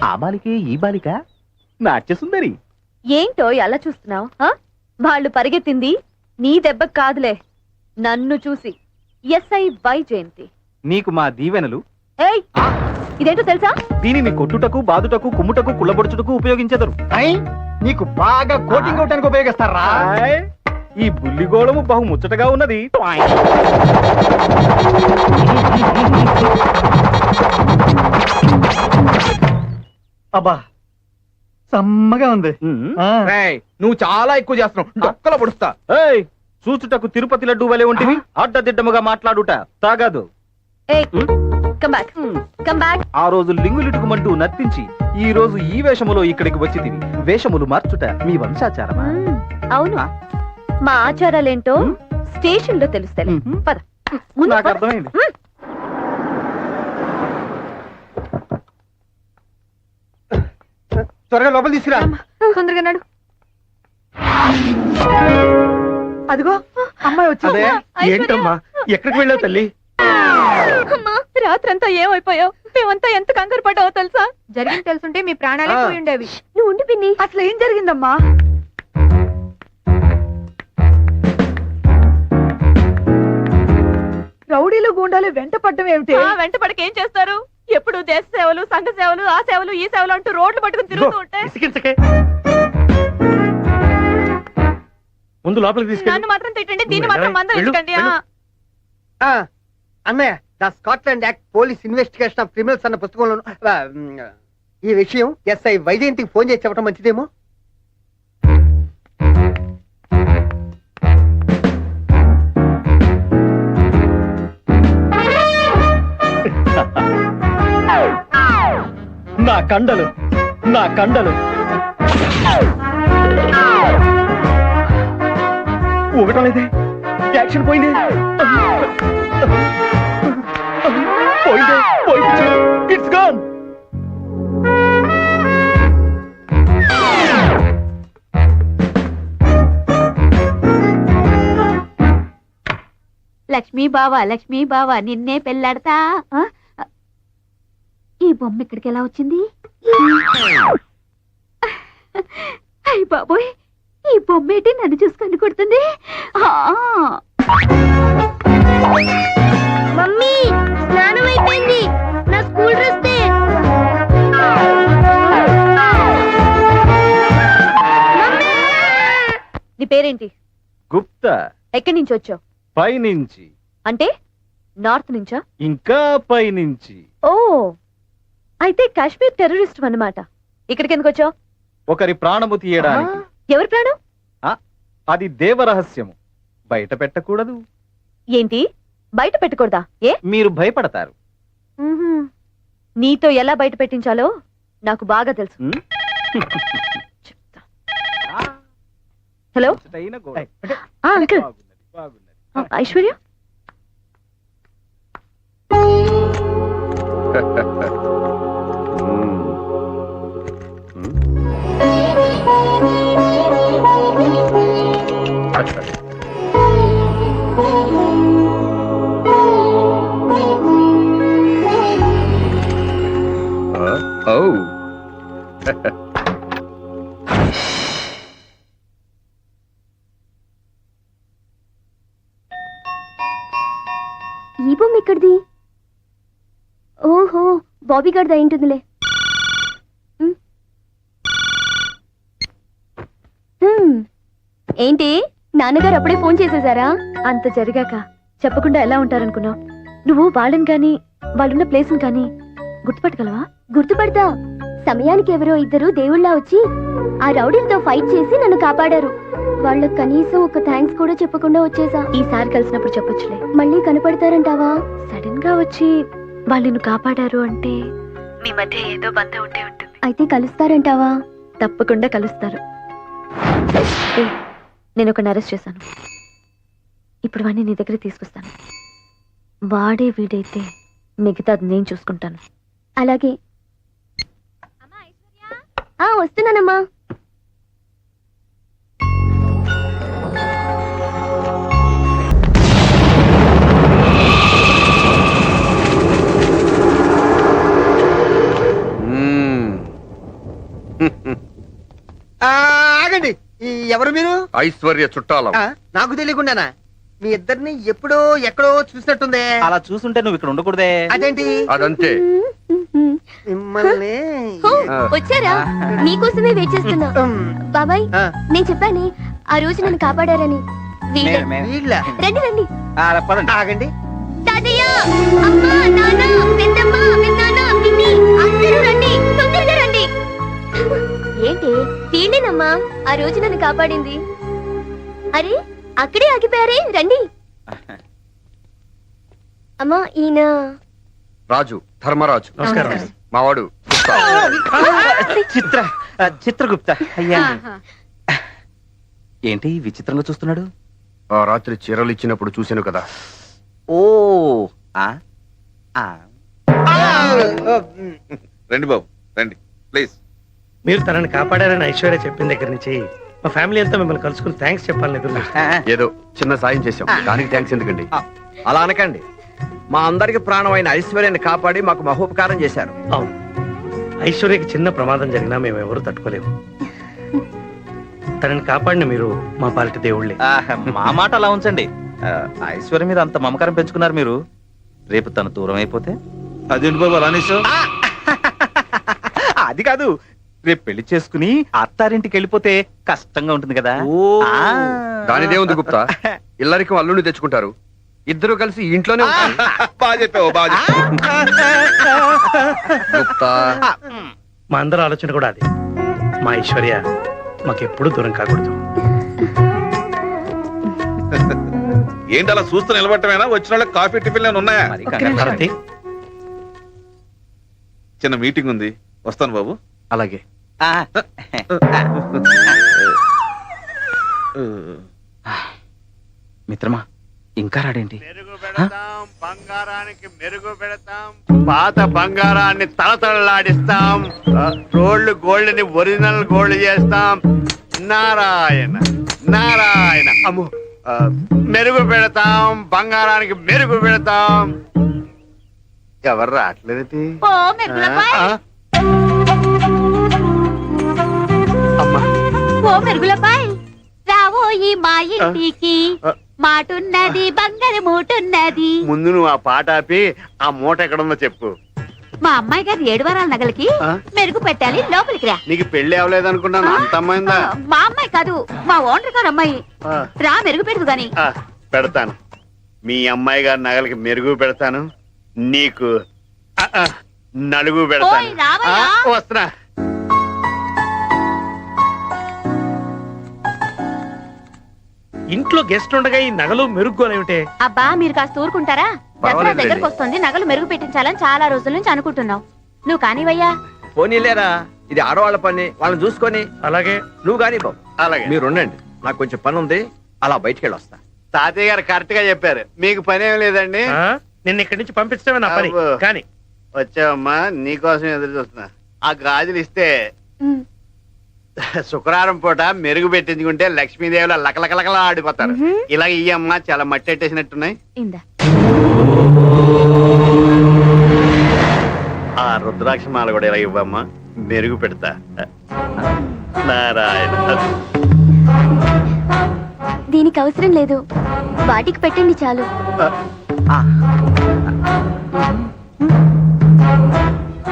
ఆ బాలికే ఈ బాలిక నాట్య సుందరి. ఏంటో ఎలా చూస్తున్నావు? వాళ్ళు పరిగెత్తింది నీ దెబ్బకు కాదులే, నన్ను చూసి. ఎస్ఐ వైజయంతి. నీకు మా దీవెనలు. ఏయ్, ఇదేంటో తెలుసా? దీనిని కొట్టుటకు బాదుటకు కుమ్ముటకు కుళ్ళబొడుచుటకు ఉపయోగించెదరు. నీకు బాగా కోటింగ్ కొట్టడానికి ఉపయోగిస్తారా? ఈ బుల్లిగోళము బహు ముచ్చటగా ఉన్నది. అబ్బా సమ్మగా ఉంది. నువ్వు చాలా ఎక్కువ చేస్తున్నావు, డొక్కల పొడుస్తా. చూచుటకు తిరుపతి లడ్డు వలె ఉంటివి, అడ్డదిడ్డముగా మాట్లాడుట తాగదు. ఏయ్, కమ్ బ్యాక్, కమ్ బ్యాక్. ఆ రోజు లింగులిటుకుమంటూ నర్తించి ఈ రోజు ఈ వేషములో ఇక్కడికి వచ్చితివి. వేషములు మార్చుట మీ వంశాచారమా? అవును, మా ఆచారాలేంటో స్టేషన్ లో తెలుస్తాయి. పద, ముందు నాకు పద. అర్థమైంది. త్వరగా లోపల తీసుకురా. తొందరగా నడు. అదిగో అమ్మాయి వచ్చింది. ఏంటమ్మా, ఎక్కడికి వెళ్ళావు తల్లి? అమ్మా, రాత్రంతా ఏమైపోయావు? మేమంతా ఎంత కంగారు పడ్డావో తెలుసా? జరిగింది తెలుసుంటే మీ ప్రాణాలే పోయి ఉండేవి. నువ్వు ఉండి పిన్ని. అసలు ఏం జరిగిందమ్మా? రౌడీలు గూండాలు వెంట పడ్డం ఏమిటి? వెంట పడక ఏం చేస్తారు? ఎప్పుడు దేశ సేవలు, సంఘ సేవలు, ఆ సేవలు, ఈ సేవలు అంటూ రోడ్లు పట్టుకుని తిరుగుతూ ఉంటే ముందు లోపలికి తీసుకెళ్ళి. నన్ను మాత్రం తిట్టండి, దీన్ని మాత్రం మందలించకండి. అన్నయ్య, the Scotland act police investigation of criminals అన్న పుస్తకంలో ఈ విషయం ఎస్ఐ వైజయంతికి ఫోన్ చేసి చెప్పడం మంచిదేమో. నా కండలు, నా కండలు ఊగటం లేదే. యాక్షన్ పోయింది పోయింది పోయింది ఇట్స్ గాన్. లక్ష్మీ బావా నిన్నే పెళ్ళాడతా. ఈ బొమ్మ ఇక్కడికి ఎలా వచ్చింది? అయ్య బాబోయ్, ఈ బొమ్మ ఏంటి నన్ను చూసుకొని కొడుతుంది? మమ్మీ స్నానం అయిపోయింది, నా స్కూల్ డ్రెస్ నీ పేరేంటి? గుప్తా. ఎక్కడి నుంచి వచ్చావు? పైనుంచి. అంటే నార్త్ నుంచా? ఇంకా పైనుంచి. ఓ, అయితే కాశ్మీర్ టెర్రరిస్ట్ అన్నమాట. ఇక్కడికి ఎందుకు వచ్చావు? ఒకరి ప్రాణము తీయడానికి. ఎవరి ప్రాణం? అది దేవరహస్యము, బయట పెట్టకూడదు. ఏంటి బయట పెట్టకూడదా? ఏ? మీరు భయపడతారు. నీతో ఎలా బయట పెట్టించాలో నాకు బాగా తెలుసు. చెప్తా. హలో అంకుల్, ఐశ్వర్య ఈ బొమ్మ ఎక్కడిది? ఓహో, బాబీ గారిది అయి ఉంటుందిలే. ఏంటి నాన్నగారు అప్పుడే ఫోన్ చేసేసారా? అంత జరిగాక చెప్పకుండా ఎలా ఉంటారనుకున్నావు? నువ్వు వాళ్ళని కానీ వాళ్ళున్న ప్లేస్ కానీ గుర్తుపట్టగలవా? గుర్తుపడతా. సమయానికి ఎవరో ఇద్దరు దేవుళ్ళ వచ్చి ఆ రౌడీలతో ఫైట్ చేసి నన్ను కాపాడారు. వాళ్ళకి కనీసం ఒక థ్యాంక్స్ కూడా చెప్పకుండా వచ్చేసా. ఈసారి కలిసినప్పుడు చెప్పొచ్చులే. మళ్ళీ కనపడతారంటావా? సడన్ గా వచ్చి వాళ్ళు నిన్ను కాపాడారు అంటే మీ మధ్య ఏదో బంధం ఉంటే ఉంటుంది. అయితే కలుస్తారంటావా? తప్పకుండా కలుస్తారు. నేను ఒకరిని అరెస్ట్ చేశాను. ఇప్పుడు వాడిని నీ దగ్గర తీసుకొస్తాను. వాడే వీడైతే మిగతాది నేను చూసుకుంటాను. అలాగే. వస్తున్నానమ్మా. ఆగండి, ఎవరు మీరు? ఐశ్వర్య చుట్టాలం. నాకు తెలియకుండానా? మీ ఇద్దరిని ఎప్పుడో ఎక్కడో చూసినట్టుందే. అలా చూసుంటే నువ్వు ఇక్కడ ఉండకూడదే. అదేంటి? అదంతే. మిమ్మల్ని వచ్చారా? మీకోసమే వెయిట్ చేస్తున్నా. బాబాయ్, నేను చెప్పాను ఆ రోజు నన్ను కాపాడారని. వీళ్ళ రండి రండి. ఆగండి. తాతయ్య, అమ్మ, నాన్న, పెద్దమ్మ, పెద్దనాన్న, పిన్ని, అందరూ రండి, తొందరగా రండి. ఏంటి వీళ్ళేనమ్మా ఆ రోజు నన్ను కాపాడింది. అరే అక్కడే ఆగిపోయారే, రండి. అమ్మా ఈయన రాజు, ధర్మరాజు. నమస్కారం. మావాడు గుప్తా. చిత్రగుప్త. ఏంటి విచిత్రంగా చూస్తున్నాడు? ఆ రాత్రి చీరలు ఇచ్చినప్పుడు చూశాను కదా. ఓ రండి బాబు రండి ప్లీజ్. మీరు తనని కాపాడారని ఐశ్వర్య చెప్పిన దగ్గర నుంచి మా ఫ్యామిలీ అంతా మిమ్మల్ని కలుసుకుని థ్యాంక్స్ చెప్పాలని ఎదురు చూస్తున్నాం. ఏదో చిన్న సాయం చేశాం, దానికి థ్యాంక్స్ ఎందుకండి? అలా అనకండి. మా అందరికి ప్రాణమైన ఐశ్వర్యాన్ని కాపాడి మాకు మహోపకారం చేశారు. అవును, ఐశ్వర్యకి చిన్న ప్రమాదం జరిగినా మేము ఎవరు తట్టుకోలేము. తనని కాపాడిన మీరు మా పాలిటి దేవుళ్ళే. మా మాట అలా ఉంచండి. ఐశ్వర్య మీద అంత మమకారం పెంచుకున్నారు మీరు. రేపు తను దూరం అయిపోతే? అదేంటి బాబు అలా అనేసావు? అది కాదు, రేపు పెళ్లి చేసుకుని అత్తారింటికి వెళ్ళిపోతే కష్టంగా ఉంటుంది కదా. దానిదేముంది గుప్తా, ఇల్లరికి అల్లుని తెచ్చుకుంటారు, ఇద్దరు కలిసి ఇంట్లోనే ఉంటారు. బాగా చెప్పావు, బాగా చెప్పావు. గుప్తా, మా అందరి ఆలోచన కూడా అది. మా ఐశ్వర్య మాకెప్పుడు దూరం కాకూడదు. ఏంటి అలా చూస్తూ నిలబట్టమేనా? వచ్చిన వాళ్ళకి కాఫీ టిఫిన్ ఏమైనా ఉన్నాయా? మరి కంగారు భారతి, చిన్న మీటింగ్ ఉంది, వస్తాను బాబు. అలాగే. మిత్రమా, ఇంకా రాడేంటి? మెరుగు పెడతాం, బంగారానికి మెరుగు పెడతాం, పాత బంగారాన్ని తలతళలాడిస్తాం, రోల్డ్ గోల్డ్ ని ఒరిజినల్ గోల్డ్ చేస్తాం. నారాయణ నారాయణ. అమ్ము, మెరుగు పెడతాం, బంగారానికి మెరుగు పెడతాం. ఎవరు రావట్లేదు? ఓ మెరుగులపాయ్, అమ్మా, ఓ మెరుగులపాయ్, రావోయి మా ఇంటికి, మాటున్నది బంగారు మూటున్నది. ముందు నువ్వు ఆ పాట ఆపి ఆ మూట ఎక్కడుందో చెప్పు. మా అమ్మాయి గారు 7 వారాల నగలకి మెరుగు పెట్టాలి, లోపలికి రా. నీకు పెళ్లి అవ్వలేదు అనుకున్నాను, అంత అమ్మాయిందా? మా అమ్మాయి కాదు, మా ఓనర్ గారు అమ్మాయి. రా మెరుగు పెడదు గాని. పెడతాను. మీ అమ్మాయి గారి నగలకి మెరుగు పెడతాను, నీకు నలుగు పెడతాను. ఓయ్, రావయ్యా. వస్తున్నా. ఇంట్లో గెస్ట్ ఉండగా ఈ నగలు మెరుగ్కోలేమిటే? అబ్బా మీరు కాస్త ఊరుకుంటారా? దసరా దగ్గరకు వస్తుంది, నగలు మెరుగు పెట్టించాలని చాలా రోజుల నుంచి అనుకుంటున్నావు. నువ్వు కానివయ్యా. పోనీలేరా, ఇది ఆడవాళ్ళ పని, వాళ్ళని చూసుకొని. అలాగే. నువ్వు కాని బాబు. అలాగే. మీరు ఉండండి, నాకు కొంచెం పని ఉంది, అలా బయటికి వెళ్ళి వస్తా. తాతయ్య గారు కరెక్ట్ గా చెప్పారు, మీకు పని ఏం లేదండి. నిన్న ఇక్కడి నుంచి పంపించడమే నా పని. అబ్బో. కానీ వచ్చావమ్మా, నీకోసం ఎదురు చూస్తున్నా. ఆ గాజులు ఇస్తే శుక్రవారం పూట మెరుగు పెట్టించుకుంటే లక్ష్మీదేవిలో లకలకలకలా ఆడిపోతారు. ఇలా ఇయ్యమ్మా, చాలా మట్టి ఎట్టేసినట్టున్నాయి. ఇందా. ఆ రుద్రాక్ష మాల కూడా ఇలా ఇవ్వమ్మా, మెరుగు పెడతా. నారాయణ. దీనికి అవసరం లేదు, వాటికి పెట్టండి చాలు.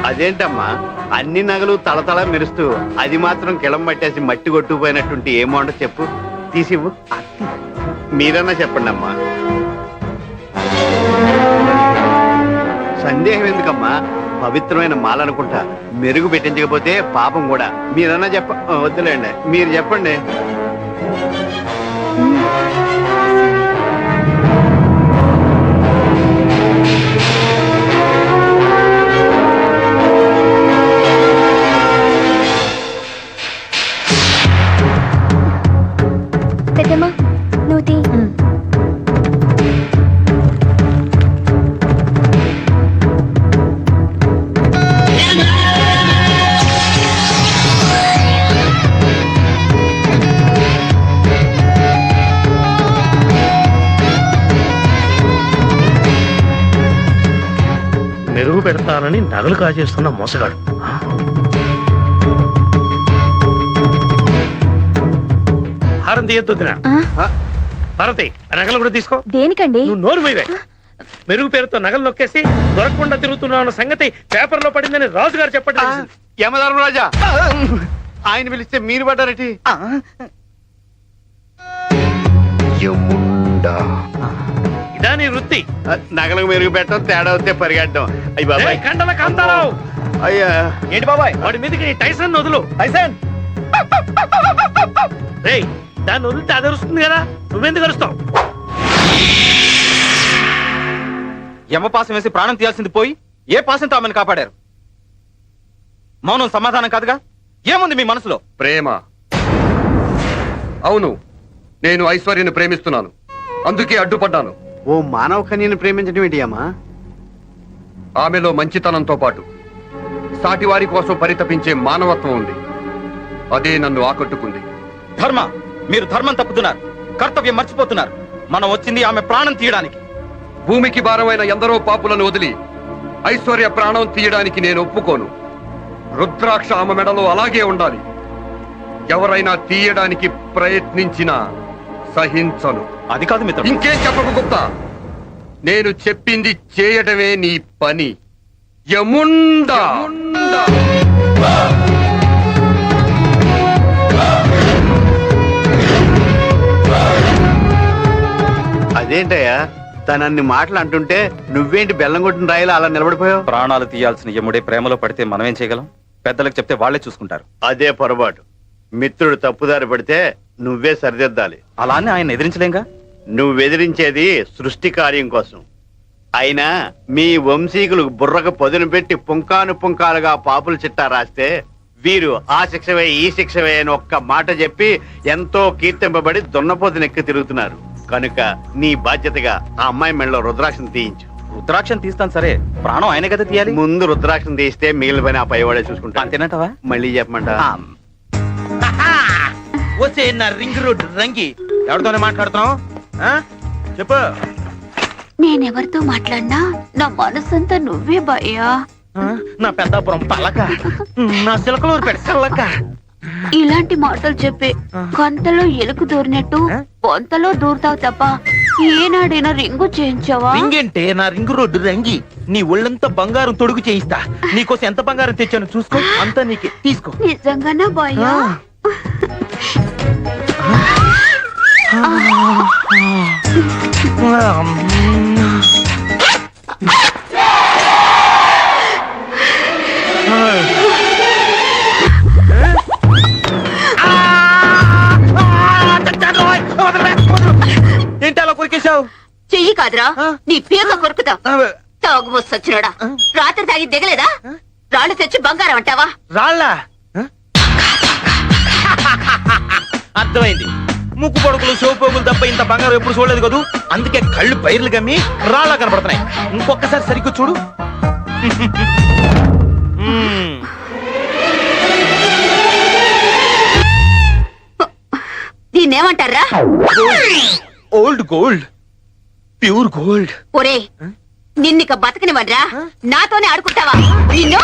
అదేంటమ్మా, అన్ని నగలు తలతల మెరుస్తూ అది మాత్రం కిలం పట్టేసి మట్టి కొట్టుకుపోయినట్టుంటే ఏమోంటో చెప్పు, తీసివ్వు. మీరన్నా చెప్పండి అమ్మా. సందేహం ఎందుకమ్మా, పవిత్రమైన మాల అనుకుంటా, మెరుగు పెట్టించకపోతే పాపం కూడా. మీరన్నా వద్దులేండి, మీరు చెప్పండి. పెద్దమ్మా నువ్వు తీ. మెరుగు పెడతానని నగలు కాజేస్తున్న మోసగాడు. హారం తీయద్దు వదినా. భారతి, ఆ నగలు కూడా తీసుకో. దేనికండి? నువ్వు నోరు మీవే. మెరుగు పేరుతో నగలు నొక్కేసి దొరకకుండా తిరుగుతున్నావు అన్న సంగతి పేపర్ లో పడిందని రాజుగారు చెప్పండి. యమధర్మరాజా, ఆయన పిలిస్తే మీరు పడ్డారటి. ఇదా నీ వృత్తి? నగలకు మెరుగు పెట్టడం, తేడా వస్తే పరిగెట్టడం. అయ్యి బాబాయ్, కండల కాంతారావు. అయ్యా. ఏంటి బాబాయ్? వాడి మీదకి నీ టైసన్ వదులు. టైసన్, రేయ్, దాన్ని వదిలితే అది అరుస్తుంది కదా, నువ్వెందుకు అరుస్తావు? యమపాసం వేసి ప్రాణం తీయాల్సింది పోయి ఏ పాసంతో ఆమెను కాపాడారు? మౌనం సమాధానం కాదుగా. ఏముంది మీ మనసులో? ప్రేమ. అవును, నేను ఐశ్వర్యను ప్రేమిస్తున్నాను, అందుకే అడ్డుపడ్డాను. ఓ మానవ కన్యను ప్రేమించడం ఏంటి అమ్మా? ఆమెలో మంచితనంతో పాటు సాటివారి కోసం పరితపించే మానవత్వం ఉంది. అదే నన్ను ఆకట్టుకుంది. ధర్మ, మీరు ధర్మం తప్పుతున్నారు, కర్తవ్యం మర్చిపోతున్నారు. మనం వచ్చింది ఆమె ప్రాణం తీయడానికి. భూమికి భారమైన ఎందరో పాపులను వదిలి ఐశ్వర్య ప్రాణం తీయడానికి నేను ఒప్పుకోను. రుద్రాక్ష ఆమె మెడలో అలాగే ఉండాలి. ఎవరైనా తీయడానికి ప్రయత్నించినా సహించను. అది కాదు మిత్రుడు. ఇంకేం చెప్పకు గుప్తా, నేను చెప్పింది చేయడమే నీ పని. యముండా. అదేంటయ్యా, తనన్ని మాటలు అంటుంటే నువ్వేంటి బెల్లం కొట్టిన రాయిలా అలా నిలబడిపోయావు? ప్రాణాలు తీయాల్సిన యముడే ప్రేమలో పడితే మనమేం చేయగలం? పెద్దలకు చెప్తే వాళ్లే చూసుకుంటారు. అదే పొరపాటు. మిత్రుడు తప్పుదారి పడితే నువ్వే సరిదిద్దాలి. అలానే ఆయన ఎదిరించలేంగా. నువ్వు ఎదిరించేది సృష్టి కార్యం కోసం. అయినా మీ వంశీకులు బుర్రకు పదును పెట్టి పుంకాను పుంకాలుగా పాపుల చిట్టా రాస్తే వీరు ఆ శిక్షవే ఈ శిక్షవే అని ఒక్క మాట చెప్పి ఎంతో కీర్తింపబడి దున్నపోతునెక్కి తిరుగుతున్నారు. కనుక నీ బాధ్యతగా ఆ అమ్మాయి మెడలో రుద్రాక్షను తీయించు. రుద్రాక్షం తీస్తాను సరే, ప్రాణం ఆయన కదా తీయాలి. ముందు రుద్రాక్షను తీస్తే మిగిలిన పని ఆ పైవాడే చూసుకుంటా. అంతేనంటవా? మళ్ళీ చెప్పమంట. వచ్చే నా రింగ్ రోడ్ రంగి ఎవరితోనే మాట్లాడుతున్నావు? ఆ? చెప్పు. నేనెవరితో మాట్లాడినా నా మనసంతా నువ్వే భయ్యా. ఆ? నా పెద్దాపురం పలక, నా సిలకలూరు పెడసల్లక. ఇలాంటి మాటలు చెప్పి కొంతలో ఎలుకు దూరినట్టు పొంతలో దూరుతావు తప్ప ఏనాడైనా రింగు చేయించావా? రింగ్ అంటే నా రింగ్ రోడ్డు రంగి. నీ ఒళ్ళంతా బంగారం తొడుగు చేయిస్తా. నీకోసం ఎంత బంగారం తెచ్చాను చూసుకో, అంతా నీకే, తీసుకో. నిజంగానా భయ్యా? ఏంటి అలా కొరికేశావు? చెయ్యి కాదురా, నీ పీక కొరుకుతా. తాగుబోసు సచ్చినాడా, రాత్రి తాగి దిగలేదా? రాళ్ళు తెచ్చి బంగారం అంటావా? రాళ్ళ అర్థమైంది. ముక్కు పొడుకులు సోపోగులు తప్ప ఇంత బంగారం ఎప్పుడు చూడలేదు కదూ. అందుకే కళ్ళు పైర్లు గమ్మి రాళ్ళ కనపడుతున్నాయి. ఇంకొకసారి సరిగ్గా చూడు. దీన్నేమంటారా? Old gold, pure gold. ఒరే, నిన్నిక బతకనివ్వడ్రా, నాతోనే ఆడుకుంటావా? నిన్ను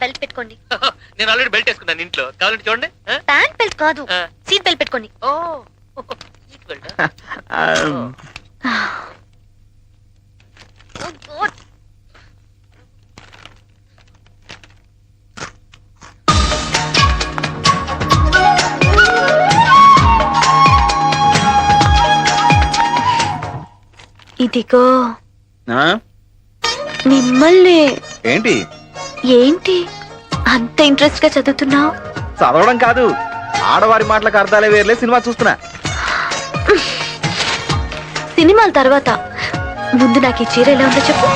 బెల్ట్ పెట్టుకోండి. నేను ఆల్రెడీ బెల్ట్ వేసుకున్నాను ఇంట్లో, కావాలంటే చూడండి. ప్యాంట్ బెల్ట్ కాదు, సీట్ బెల్ట్ పెట్టుకోండి. ఓ సీట్ బెల్ట్. ఇదిగో ఆ? మిమ్మల్ని. ఏంటి ఏంటి అంత ఇంట్రెస్ట్ గా చదువుతున్నావు? చదవడం కాదు, ఆడవారి మాటలకు అర్థాలే వేర్లే, సినిమా చూస్తున్నా. సినిమాల తర్వాత ముందు నాకు ఈ చీర ఎలా ఉందో చెప్పు.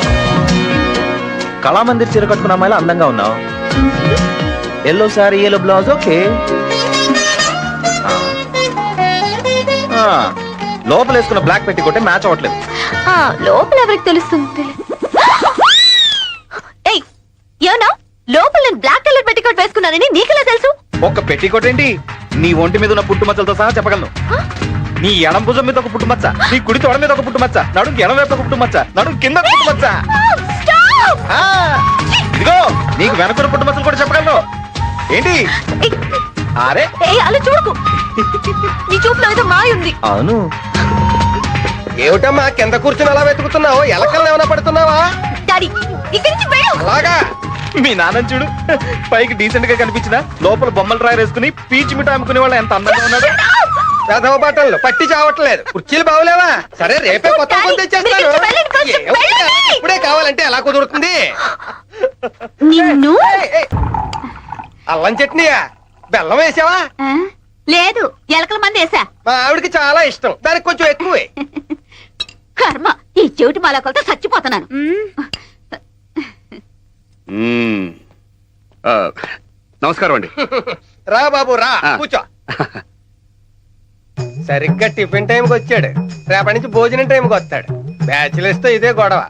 కళామందిర్ చీర కట్టుకున్న అమ్మాయిలా అందంగా ఉన్నావు. Yellow sorry, yellow blouse, okay. లోపల వేసుకున్న బ్లాక్ పెట్టి కొట్టే మ్యాచ్ అవ్వట్లేదు. లోపల ఎవరికి తెలుస్తుంది? ఏయ్, ఏమన్నా? లోపల నేను బ్లాక్ కలర్ పెట్టికోట్ వేసుకున్నానని నీకెలా తెలుసు? ఒక్క పెట్టికోట్ ఏంటి, నీ ఒంటి మీద ఉన్న పుట్టుమచ్చలతో సహా చెప్పగలను. నీ ఎడం భుజం మీద ఒక పుట్టుమచ్చ, నీ కుడి తొడ మీద ఒక పుట్టుమచ్చ, నడుం ఎడం వైపు ఒక పుట్టుమచ్చ, నడుం కింద ఒక పుట్టుమచ్చ. ఆ, ఇదిగో నీకు వెనకున్న పుట్టుమచ్చలు కూడా చెప్పగలను. ఏంటి? అరే అలా చూడకు, నీ చూపులో ఏదో మాయ ఉంది. అవును. ఏమిటమ్మా కింద కూర్చుని అలా వెతుకుతున్నావు? ఎలకల్ని ఏమైనా పడుతున్నావా? డాడీ, ఇక్కడి నుంచి వెళ్ళు. అలాగా? మీ నాన్న చూడు, పైకి డీసెంట్ గా కనిపించిన లోపల బొమ్మలు డ్రాయర్ వేసుకుని పీచు మిఠా అమ్ముకునే వాళ్ళు ఎంత అందంగా ఉన్నాడు. పెదవ బట్టలు పట్టి చావట్లేదు. కుర్చీలు బాగులేవా? సరే రేపే కొత్త కొత్త తెచ్చేస్తాను. ఇప్పుడే కావాలంటే ఎలా కుదురుతుంది? నిన్ను అల్లం చట్నీయా? బెల్లం వేసావా? లేదు, ఎలకల మంది వేసా. మా ఆవిడకి చాలా ఇష్టం, దానికి కొంచెం ఎక్కువే. కర్మ, ఈ చెవిటి మాలకలతో చచ్చిపోతున్నాను. నమస్కారం అండి. రా బాబు రా, కూర్చో. సరిగ్గా టిఫిన్ టైంకి వచ్చాడు. రేపటి నుంచి భోజనం టైంకి వస్తాడు. బ్యాచిలర్స్ తో ఇదే గొడవ.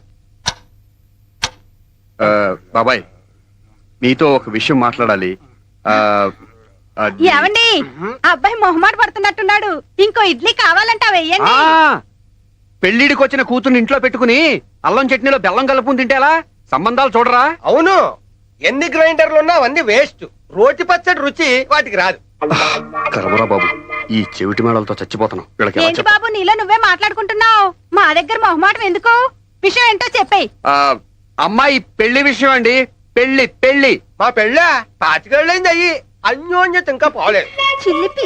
బాబాయ్, మీతో ఒక విషయం మాట్లాడాలి. ఏమండి, అబ్బాయి మొహమాట పడుతున్నట్టున్నాడు. ఇంకో ఇడ్లీ కావాలంటా వెయ్యండి. పెళ్లిడికి వచ్చిన కూతుర్ని ఇంట్లో పెట్టుకుని అల్లం చట్నీలో బెల్లం కలుపుకుని తింటే ఎలా? సంబంధాలు చూడరా? అవును, ఎన్ని గ్రైండర్లు ఉన్నా అవన్నీ వేస్ట్. రోటి పచ్చడి రుచి వాటికి రాదు. కరమరా బాబు, ఈ చెవిటి మేడలతో చచ్చిపోతాను. వీళ్ళకి ఎలా ఏంటి చెప్ప- బాబు, నీలో నువ్వే మాట్లాడుకుంటున్నావు? మా దగ్గర మొహమాటం ఎందుకు? విషయం ఏంటో చెప్పేయ్. అమ్మాయి పెళ్లి విషయం అండి. పెళ్లి పెళ్లి మా పెళ్ళ 25 ఏళ్ళైంది. అయ్యి అన్యోన్యత ఇంకా పోలేదు. చిల్లిపి.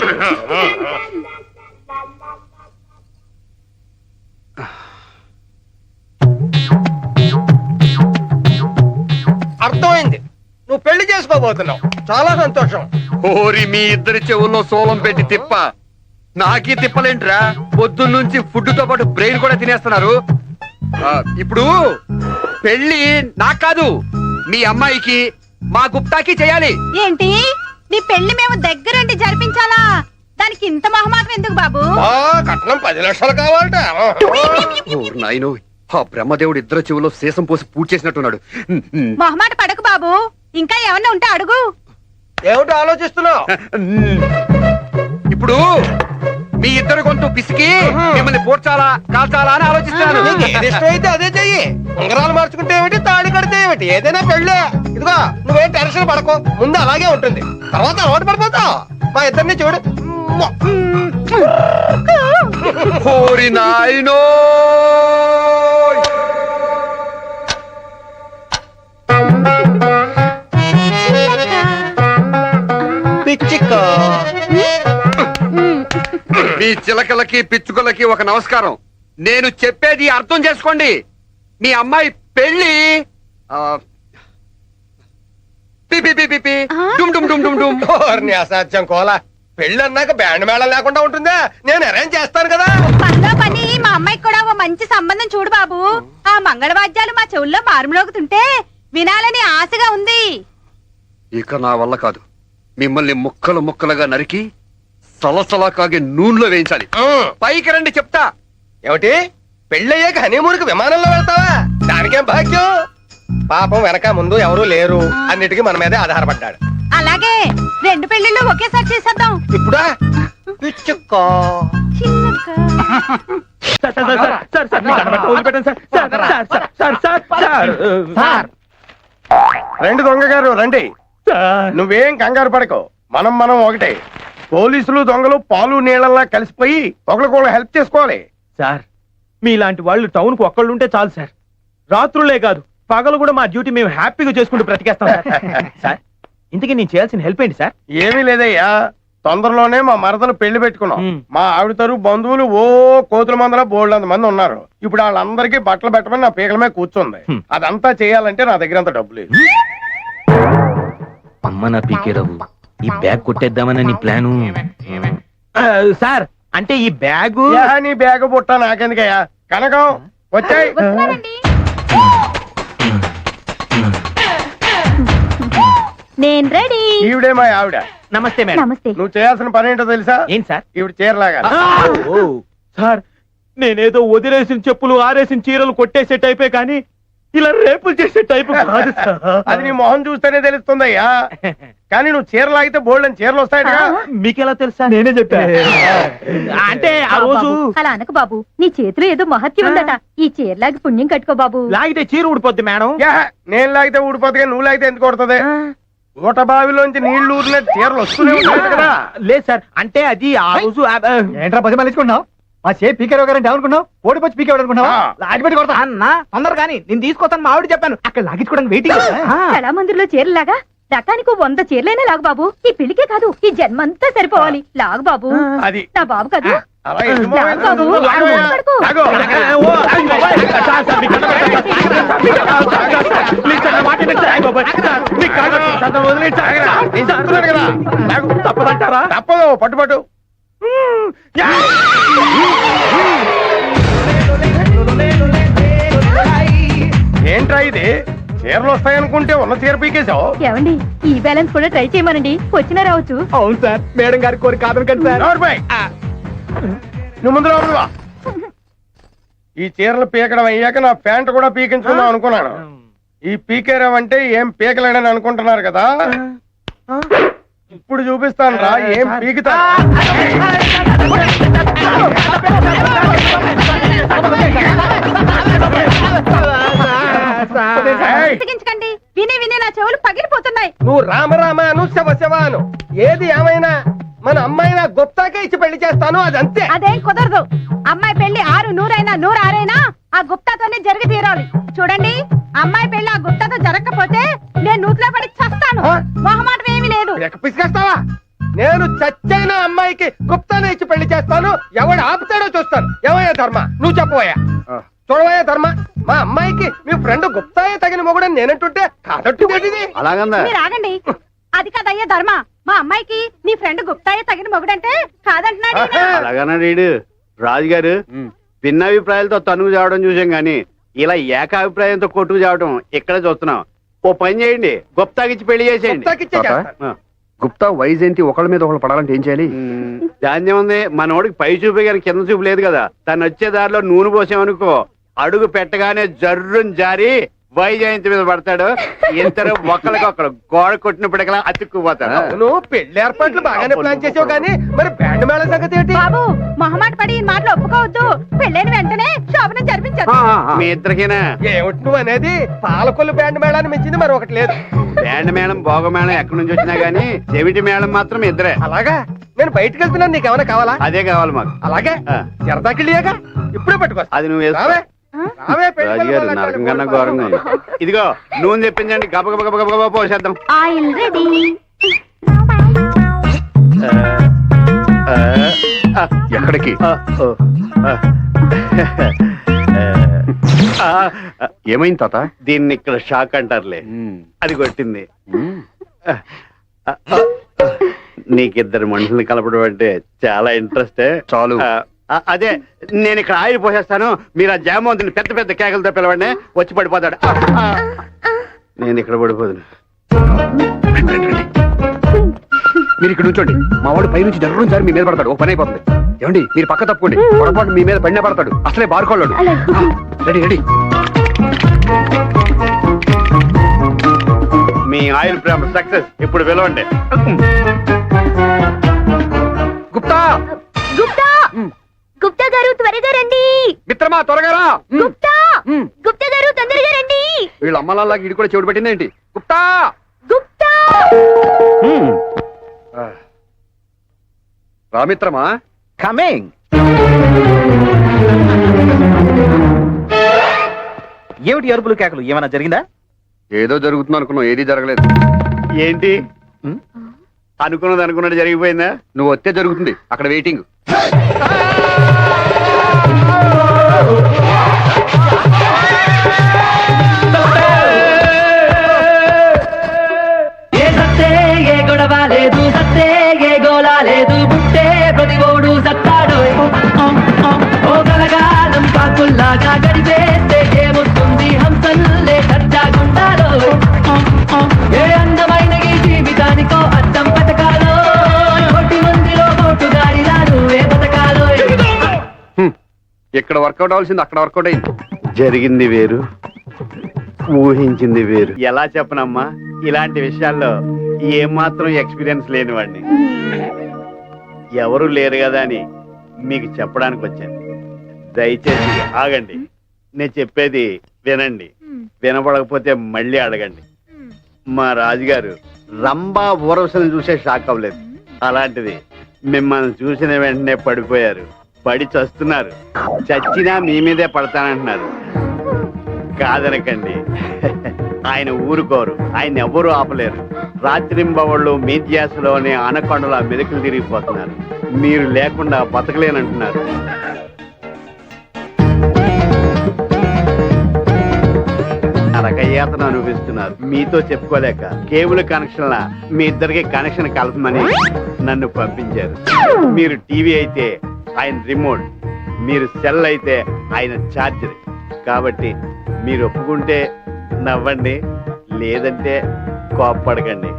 అర్థమైంది. నువ్వు పెళ్లి చేసుకోబోతున్నావు. చాలా సంతోషం. ఓరి మీ ఇద్దరి చెవుల్లో సోలం పెట్టి తిప్ప. నాకీ తిప్పలేంట్రా, పొద్దున్నుంచి ఫుడ్ తో పాటు బ్రెయిన్ కూడా తినేస్తున్నారు. ఇప్పుడు పెళ్లి నాకు కాదు, మీ అమ్మాయికి మా గుప్తాకి చేయాలి. ఏంటి నీ పెళ్లి మేము దగ్గరుండి జరిపించాలా? దానికి ఇంత మొహమాటం ఎందుకు బాబు? కట్నం 10 లక్షలు కావాలట. ఓరి నాయనో, ఆ బ్రహ్మదేవుడు ఇద్దరు చెవులో శేషం పోసి పూజ చేసినట్టున్నాడు. మొహమాట పడకు బాబు, ఇంకా ఏమన్నా ఉంటే అడుగు. ఏమిటో ఆలోచిస్తున్నావు? ఇప్పుడు మీ ఇద్దరు గొంతు పిసికి మిమ్మల్ని పోడ్చాలా కాల్చాలా అని ఆలోచిస్తున్నాను. నీకు ఏది ఇష్టమైతే అదే చెయ్యి. ఉంగరాలు మార్చుకుంటే ఏమిటి, తాళి కడితే ఏమిటి, ఏదైనా పెళ్ళే. ఇదిగో నువ్వేం టెన్షన్ పడకు, ముందు అలాగే ఉంటుంది, తర్వాత అలవాటు పడిపోతావు. మా ఇద్దరిని చూడు. ఓరి నాయనో, మీ చిలకలకి పిచ్చుకలకి ఒక నమస్కారం. నేను చెప్పేది అర్థం చేసుకోండి. మీ అమ్మాయి పెళ్లి అసాధ్యం కోలా. పెళ్ళి అన్నాక బ్యాండ్ మేళం లేకుండా ఉంటుందా? నేను అరేంజ్ చేస్తాను కదా. పనిలో పని మా అమ్మాయికి కూడా ఓ మంచి సంబంధం చూడు బాబు. ఆ మంగళవాద్యాలు మా చెవుల్లో మారుమోగుతుంటే వినాలని ఆశగా ఉంది. ఇక నా వల్ల కాదు. మిమ్మల్ని ముక్కలు ముక్కలుగా నరికి సలసలా కాగే నూనెలో వేయించాలి. పైకి రండి చెప్తా. ఏమిటి, పెళ్ళయ్యాక హనీమూన్కి విమానంలో వెళ్తావా? దానికేం భాగ్యం. పాపం వెనక ముందు ఎవరూ లేరు, అన్నిటికీ మన మీదే ఆధారపడ్డాడు. అలాగే 2 పెళ్లిళ్ళు ఒకేసారి చేసేద్దాం. ఇప్పుడా పిచ్చుకో. రండి దొంగ గారు రండి. నువ్వేం కంగారు పడకు, మనం ఒకటే. పోలీసులు దొంగలు పాలు నీళ్ళలా కలిసిపోయి ఒకరికొకరు హెల్ప్ చేసుకోవాలి. సార్ మీలాంటి వాళ్ళు టౌన్ కు ఒక్కళ్ళుంటే చాలు సార్. రాత్రులే కాదు పగలు కూడా మా డ్యూటీ మేము హ్యాపీగా చేసుకుంటూ బ్రతికేస్తాం సార్. సార్ ఇంతకీ నేను చేయాల్సిన హెల్ప్ ఏంటి సార్? ఏమీ లేదయ్యా, తొందరలోనే మా మరదలు పెళ్లి పెట్టుకున్నాం. మా ఆవిడ తరపు బంధువులు కోతుల మందల బోల్డ్ మంది ఉన్నారు. ఇప్పుడు వాళ్ళందరికీ బట్టలు పెట్టమని నా పీకల మీద కూర్చుంది. అదంతా చేయాలంటే నా దగ్గర అంత డబ్బు లేదు. అమ్మ నా పీకేరావు, ఈ బ్యాగ్ కొట్టేద్దామని నీ ప్లాను. సార్ అంటే ఈ బ్యాగు నీ బ్యాగ్ పుట్ట నాకెందుకయ్యా. కనకం వచ్చాయి. నేను రెడీ. ఈవిడే మా ఆవిడ. నమస్తే మేడం. నమస్తే. నువ్వు చేయాల్సిన పని ఏంటో తెలుసా? ఏంటి సార్? ఈవిడ చీరలాగా. సార్ నేనేదో వదిలేసిన చెప్పులు ఆరేసిన చీరలు కొట్టేసే టైపే కానీ ఇలా రేపులు చేసే టైపు కాదు సార్. అది నీ మొహం చూస్తేనే తెలుస్తుందయ్యా. కానీ నువ్వు చీరలాగితే బోల్డ్ అని చీరలు వస్తాయట. మీకెలా తెలుసా? నేనే చెప్పా. అంటే ఆ రోజు అలా అనకు బాబు, నీ చేతిలో ఏదో మహత్యం ఉందట. ఈ చీరలాగి పుణ్యం కట్టుకో బాబు. లాగితే చీర ఊడిపోద్ది మేడం. నేను లాగితే ఊడిపోతుంది, నువ్వు లాగితే ఎందుకు కొడుతుంది? ఊట బావిలోంచి నీళ్లు ఊరిన చీరలు వస్తూనే ఉంటాయి కదా. లేదు సార్, అంటే అది ఆ రోజు ఏంట్రా పది మళ్ళీకున్నావు? మా చే పీకేరావు గారంటే అనుకున్నావు, ఓడిపోయి పీకేవాడు అనుకున్నావు. లాగిపెట్టి కొడతా అన్న తొందర కానీ నేను తీసుకొస్తాను. మా ఆవిడ చెప్పాను అక్కడ లాగించుకోవడానికి వెయిటింగ్. కళామందిర్లో చీరలాగా రకానికి 100 చీరలైనా లాగు బాబు. ఈ పెళ్లికే కాదు, ఈ జన్మంతా సరిపోవాలి. లాగు బాబు. అది నా బాబు కాదు. అలా ఎందుకు లాగు బాబు. లాగు. పడుకో. లాగు. నేను చెప్తున్నాను కదా. లాగు. తప్పదంటారా? తప్పదు, పట్టు. ఏంట్రా ఇది? చీరలు వస్తాయనుకుంటే ఉన్న చీర పీకేశావు. ఏమండి, ఈ బ్యాలెన్స్ కూడా ట్రై చేయమనండి, వచ్చినా రావచ్చు. అవును సార్, మేడం గారి కోరి కాదని కదా సార్. నువ్వు ముందు లోపలికి వా. ఈ చీరలు పీకడం అయ్యాక నా ప్యాంట్ కూడా పీకించుకుందాం అనుకున్నాను. ఈ పీకేరం అంటే ఏం పీకలేడని అనుకుంటున్నారు కదా. ఇప్పుడు చూపిస్తాను రా ఏం పీకుతా. తెగించకండి, విని నా చెవులు పగిలిపోతున్నాయి. నువ్వు రామరామాను శివశివాను ఏది ఏమైనా మన అమ్మాయినా గుప్తాకే ఇచ్చి పెళ్లి చేస్తాను, అదంతే. అదేం కుదరదు. అమ్మాయి పెళ్లి 6 100 106 ఆ గుప్తాతోనే జరిగి తీరాలి. చూడండి, అమ్మాయి పెళ్లి ఆ గుప్తాతో జరగకపోతే నేను నూతిలో పడి చస్తాను. మొహమాటం ఏమీ లేదు. పిసికేస్తావా? నేను చచ్చైన అమ్మాయికి గుప్తానే ఇచ్చి పెళ్లి చేస్తాను. ఎవడు ఆపుతాడో చూస్తాను. ఏమయ్యా ధర్మ, నువ్వు చెప్పబోయా. చూడవయ్యా ధర్మ, మా అమ్మాయికి మీ ఫ్రెండ్ గుప్తాయే తగిన మొగుడని నేనంటుంటే కాదట్టు అలాగందా? మీరు ఆగండి. అది కదయ్యా ధర్మ, మా అమ్మాయికి నీ ఫ్రెండ్ గుప్తాయే తగిన మొగుడంటే కాదంటున్నాడు ఈయన. అలాగన్నాడు వీడు. రాజుగారు భిన్నాభిప్రాయాలతో తనుగు చావడం చూసాం గాని ఇలా ఏకాభిప్రాయంతో కొట్టుకు చావడం ఇక్కడే చూస్తున్నాం. ఓ పని చేయండి, గుప్తాకిచ్చి పెళ్లి చేసేయండి. ఆ. గుప్తా వైజయంతి ఒకళ్ళ మీద ఒకళ్ళు పడాలంటే ఏం చేయాలి? ధాన్యం ఉంది, మనోడికి పై చూపే కానీ కింద చూపు లేదు కదా. తను వచ్చే దారిలో నూనె పోసామనుకో, అడుగు పెట్టగానే జర్రుని జారి వైజయంతి మీద పడతాడు. ఇద్దరు ఒకరికొకరు గోడ కొట్టినప్పటికలా అతుక్కుపోతాడు. నువ్వు పెళ్లి ఏర్పాట్లు బాగానే ప్లాన్ చేసావు కానీ మరి బ్యాండ్ మేళ సంగతి ఏంటి? బాబు మొహమాట పడి ఈ మాటలు ఒప్పుకోవద్దు. పెళ్ళైన వెంటనే శోభనం జరిపించదు. మీ ఇద్దరికైనా ఏమిటి నువ్వు అనేది? పాలకొల్లు బ్యాండ్ మేళాన్ని మించింది మరి ఒకటి లేదు. బ్యాండ్ మేళం భోగ మేళం ఎక్కడి నుంచి వచ్చినా గానీ చెవిటి మేళం మాత్రం ఇద్దరే. అలాగా? నేను బయటకు వెళ్తున్నాను, నీకేమైనా కావాలా? అదే కావాలి మాకు. అలాగే సరదాకిళ్ళియాగా ఇప్పుడే పట్టుకొస్తా. అది నువ్వు వేసుకో. రావే రావే, పెళ్లి రాజుగారు పిల్లలు నరకం కన్నా ఘోరంగా ఉంది. ఇదిగో నూనె తెప్పించండి, గబ గబ గబ గబ పోసేద్దాం. Oil ready. ఎక్కడికి? ఏమైంది తాత? దీన్ని ఇక్కడ షాక్ అంటారులే. అది కొట్టింది. నీకిద్దరు మనుషుల్ని కలపడం అంటే చాలా ఇంట్రెస్ట్. చాలు. అదే నేను ఇక్కడ ఆయిల్ పోసేస్తాను, మీరు ఆ జామోంతిని పెద్ద పెద్ద కేకలతో పిలవండి, వచ్చి పడిపోతాడు. నేను ఇక్కడ పడిపోదును. మీరు ఇక్కడ నుంచోండి, మా వాడు పై నుంచి డర్రు సారి మీ మీద పడతాడు. ఒక పని అయిపోతుంది. ఏమండి మీరు పక్క తప్పుకోండి, పొరపాటు మీ మీద పడినా పడతాడు. అసలే బారుకోళ్ళాడు. Ready ready. మీ ఆయిల్ ప్రేమ సక్సెస్. ఇప్పుడు పిలవండి. గుప్తా గుప్తా గుప్తా గారు త్వరగా రండి. మిత్రమా త్వరగా రా. గుప్తా గుప్తా గారు తొందరగా రండి. వీళ్ళ అమ్మలాగా ఇడి కూడా చెవిటి పెట్టిందేంటి? గుప్తా గుప్తా రా మిత్రమా. కమింగ్. ఏమిటి అరుపులు కేకలు? ఏమైనా జరిగిందా? ఏదో జరుగుతుంది అనుకున్నావు, ఏది జరగలేదు. ఏంటి అనుకున్నది అనుకున్నట్టు జరిగిపోయిందా? నువ్వు వస్తే జరుగుతుంది. అక్కడ వెయిటింగ్. ఏ సత్తే ఏ గొడవ లేదు, సత్తే ఏ గోళ లేదు, పుట్టే ప్రతిగోడు సత్తాడు. ఓ కలగాలం కాకుల్లాగా గడిపేస్తే ఏమొస్తుంది, హంసల్లే సత్యాగుండాలో. ఏ అందమైన ఈ జీవితానికో అర్థం పథకాలో, కోటి మందిలో కోటు గాడిలాడు ఏ పథకాలో. ఇక్కడ వర్కౌట్ అవ్వాల్సింది అక్కడ వర్కౌట్ అయింది. జరిగింది వేరు, ఊహించింది వేరు. ఎలా చెప్పనమ్మా, ఇలాంటి విషయాల్లో ఏమాత్రం ఎక్స్పీరియన్స్ లేని వాడిని. ఎవరు లేరు కదా అని మీకు చెప్పడానికి వచ్చాను. దయచేసి ఆగండి, నేను చెప్పేది వినండి. వినపడకపోతే మళ్ళీ అడగండి. మా రాజుగారు రంభా ఊరవసలను చూసే షాక్ అవ్వలేదు. అలాంటిది మిమ్మల్ని చూసిన వెంటనే పడిపోయారు. పడి చస్తున్నారు. చచ్చినా మీ మీదే పడతానంటున్నారు. కాదనకండి, ఆయన ఊరుకోరు. ఆయన ఎవరు ఆపలేరు. రాత్రింబవళ్ళు మీ ధ్యాసలోనే అనకొండలా మెతుకులు తిరిగిపోతున్నారు. మీరు లేకుండా బతకలేనంటున్నారు. నరకయాతన అనుభవిస్తున్నారు. మీతో చెప్పుకోలేక కేబుల్ కనెక్షన్ల మీ ఇద్దరికి కనెక్షన్ కలపమని నన్ను పంపించారు. మీరు టీవీ అయితే ఆయన రిమోట్, మీరు సెల్ అయితే ఆయన ఛార్జర్. కాబట్టి మీరు ఒప్పుకుంటే నవ్వండి, లేదంటే కోప్పడకండి.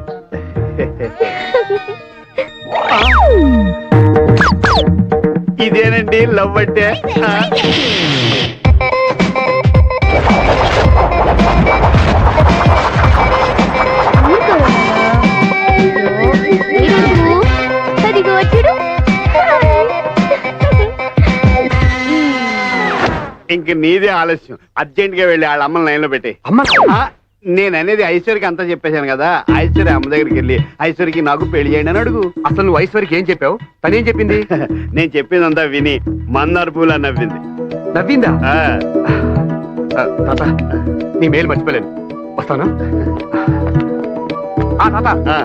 ఇదేనండి లవ్ అంటే. అదిగో చూడు. ఇంక నీదే ఆలస్యం. అర్జెంట్ గా వెళ్ళి వాళ్ళ అమ్మని లైన్ లో పెట్టి. నేను అనేది ఐశ్వర్యకి అంతా చెప్పేశాను కదా. ఐశ్వర్య అమ్మ దగ్గరికి వెళ్ళి ఐశ్వర్యకి నాకు పెళ్లి చేయండి అని అడుగు. అసలు నువ్వు ఐశ్వర్యకి ఏం చెప్పావు? తనేం చెప్పింది? నేను చెప్పిందంతా విని మందార పూలా నవ్వింది. నవ్విందా? ఆ, తాత నీ మేలు మర్చిపోలేను. వస్తానా? తాత ఆ.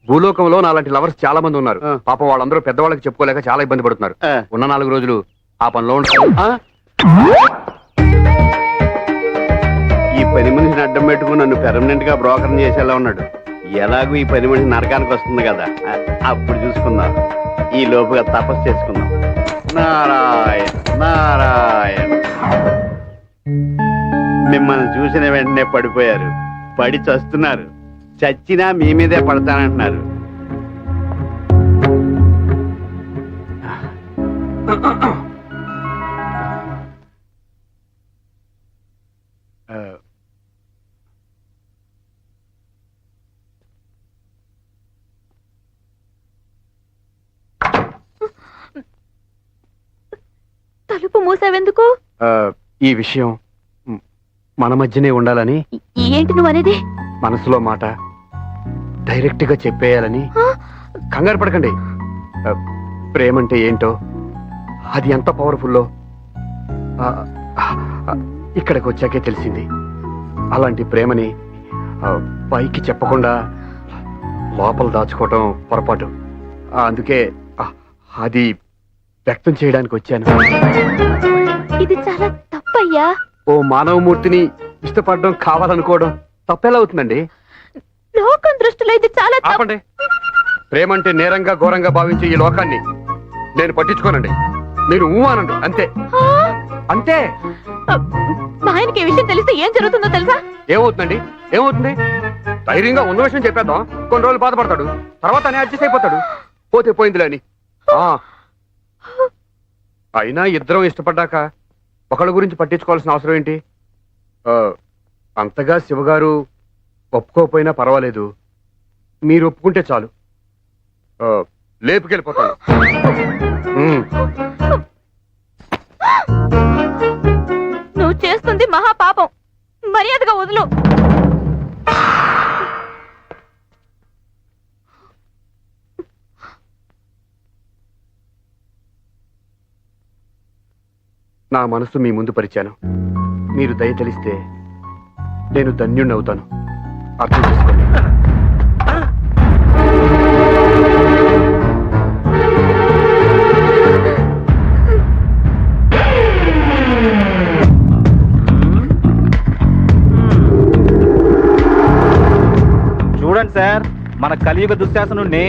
భూలోకంలో నాలాంటి లవర్స్ చాలా మంది ఉన్నారు. పాపం వాళ్ళందరూ పెద్దవాళ్ళకి చెప్పుకోలేక చాలా ఇబ్బంది పడుతున్నారు. ఆ. ఉన్న 4 రోజులు ఆ పనిలో ఉంటారు. ఈ పని మనిషిని అడ్డం పెట్టుకుని నన్ను పెర్మనెంట్ గా బ్రోకర్ చేసేలా ఉన్నాడు. ఎలాగూ ఈ పని మనిషి నరకానికి వస్తుంది కదా, అప్పుడు చూసుకుందాం. ఈ లోపుగా తపస్సు చేసుకుందాం. నారాయణ నారాయణ. మిమ్మల్ని చూసిన వెంటనే పడిపోయారు, పడి చస్తున్నారు. చచ్చినా మీ మీదే పడతానంటున్నారు. తలుపు మూసావెందుకు? ఈ విషయం మన మధ్యనే ఉండాలని. ఏంటి నువ్వు అనేది? మనసులో మాట డైరెక్ట్ గా చెప్పేయాలని. కంగారు పడకండి. ప్రేమంటే ఏంటో, అది ఎంత పవర్ఫుల్లో ఇక్కడికి వచ్చాకే తెలిసింది. అలాంటి ప్రేమని పైకి చెప్పకుండా లోపల దాచుకోవటం పొరపాటు. అందుకే అది వ్యక్తం చేయడానికి వచ్చాను. ఇది చాలా తప్పయ్యా. ఓ మానవమూర్తిని ఇష్టపడడం కావాలనుకోవడం తప్పెలా అవుతుందండి? లోకం దృష్టిలో ఇది చాలా ఆపండి. ప్రేమంటే నేరంగా ఘోరంగా భావించే ఈ లోకాన్ని నేను పట్టించుకోనండి. మీరు ఊహానండి, అంతే అంతే. మా ఆయనకి ఈ విషయం తెలిస్తే ఏం జరుగుతుందో తెలుసా? ఏమవుతుందండి? ఏమవుతుంది? ధైర్యంగా ఉన్న విషయం చెప్పేద్దాం. కొన్ని రోజులు బాధపడతాడు, తర్వాత అనే అడ్జస్ట్ అయిపోతాడు. పోతే పోయిందిలే అని. అయినా ఇద్దరం ఇష్టపడ్డాక ఒకళ్ళ గురించి పట్టించుకోవాల్సిన అవసరం ఏంటి? అంతగా శివగారు ఒప్పుకోకపోయినా పర్వాలేదు, మీరు ఒప్పుకుంటే చాలు. లేపుకెళ్ళిపోతాను. నువ్వు చేస్తుంది మహాపాపం. మర్యాదగా వదులు. నా మనసు మీ ముందు పరిచాను. మీరు దయ తెలిస్తే నేను ధన్యుణ్ణవుతాను. అర్థం చేసుకోండి. చూడండి సార్, మన కలియుగ దుశ్శాసనుణ్ణి.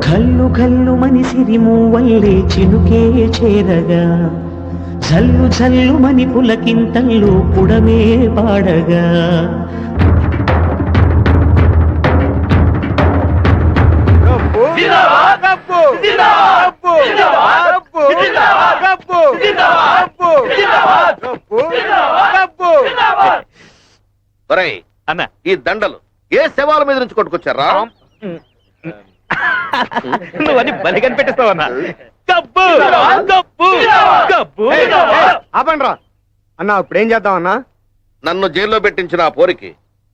కల్లు కల్లు మనిసిరి మూవల్లే చినుకే చేరగా, జల్లు జల్లు మని పులకింతల్లు పుడమే పాడగా. అన్న, ఈ దండలు ఏ శవాల మీద నుంచి కొట్టుకొచ్చారా? నువ్వని బలి కనిపెట్టిస్తావన్నా. ఆపండ్రా అన్నా. ఇప్పుడు ఏం చేద్దాం అన్నా? నన్ను జైల్లో పెట్టించిన ఆ పోరికి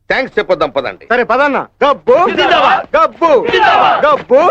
థ్యాంక్స్ చెప్పొద్దాం పదండి. సరే పదన్నా. గబ్బు గబ్బు గబ్బు.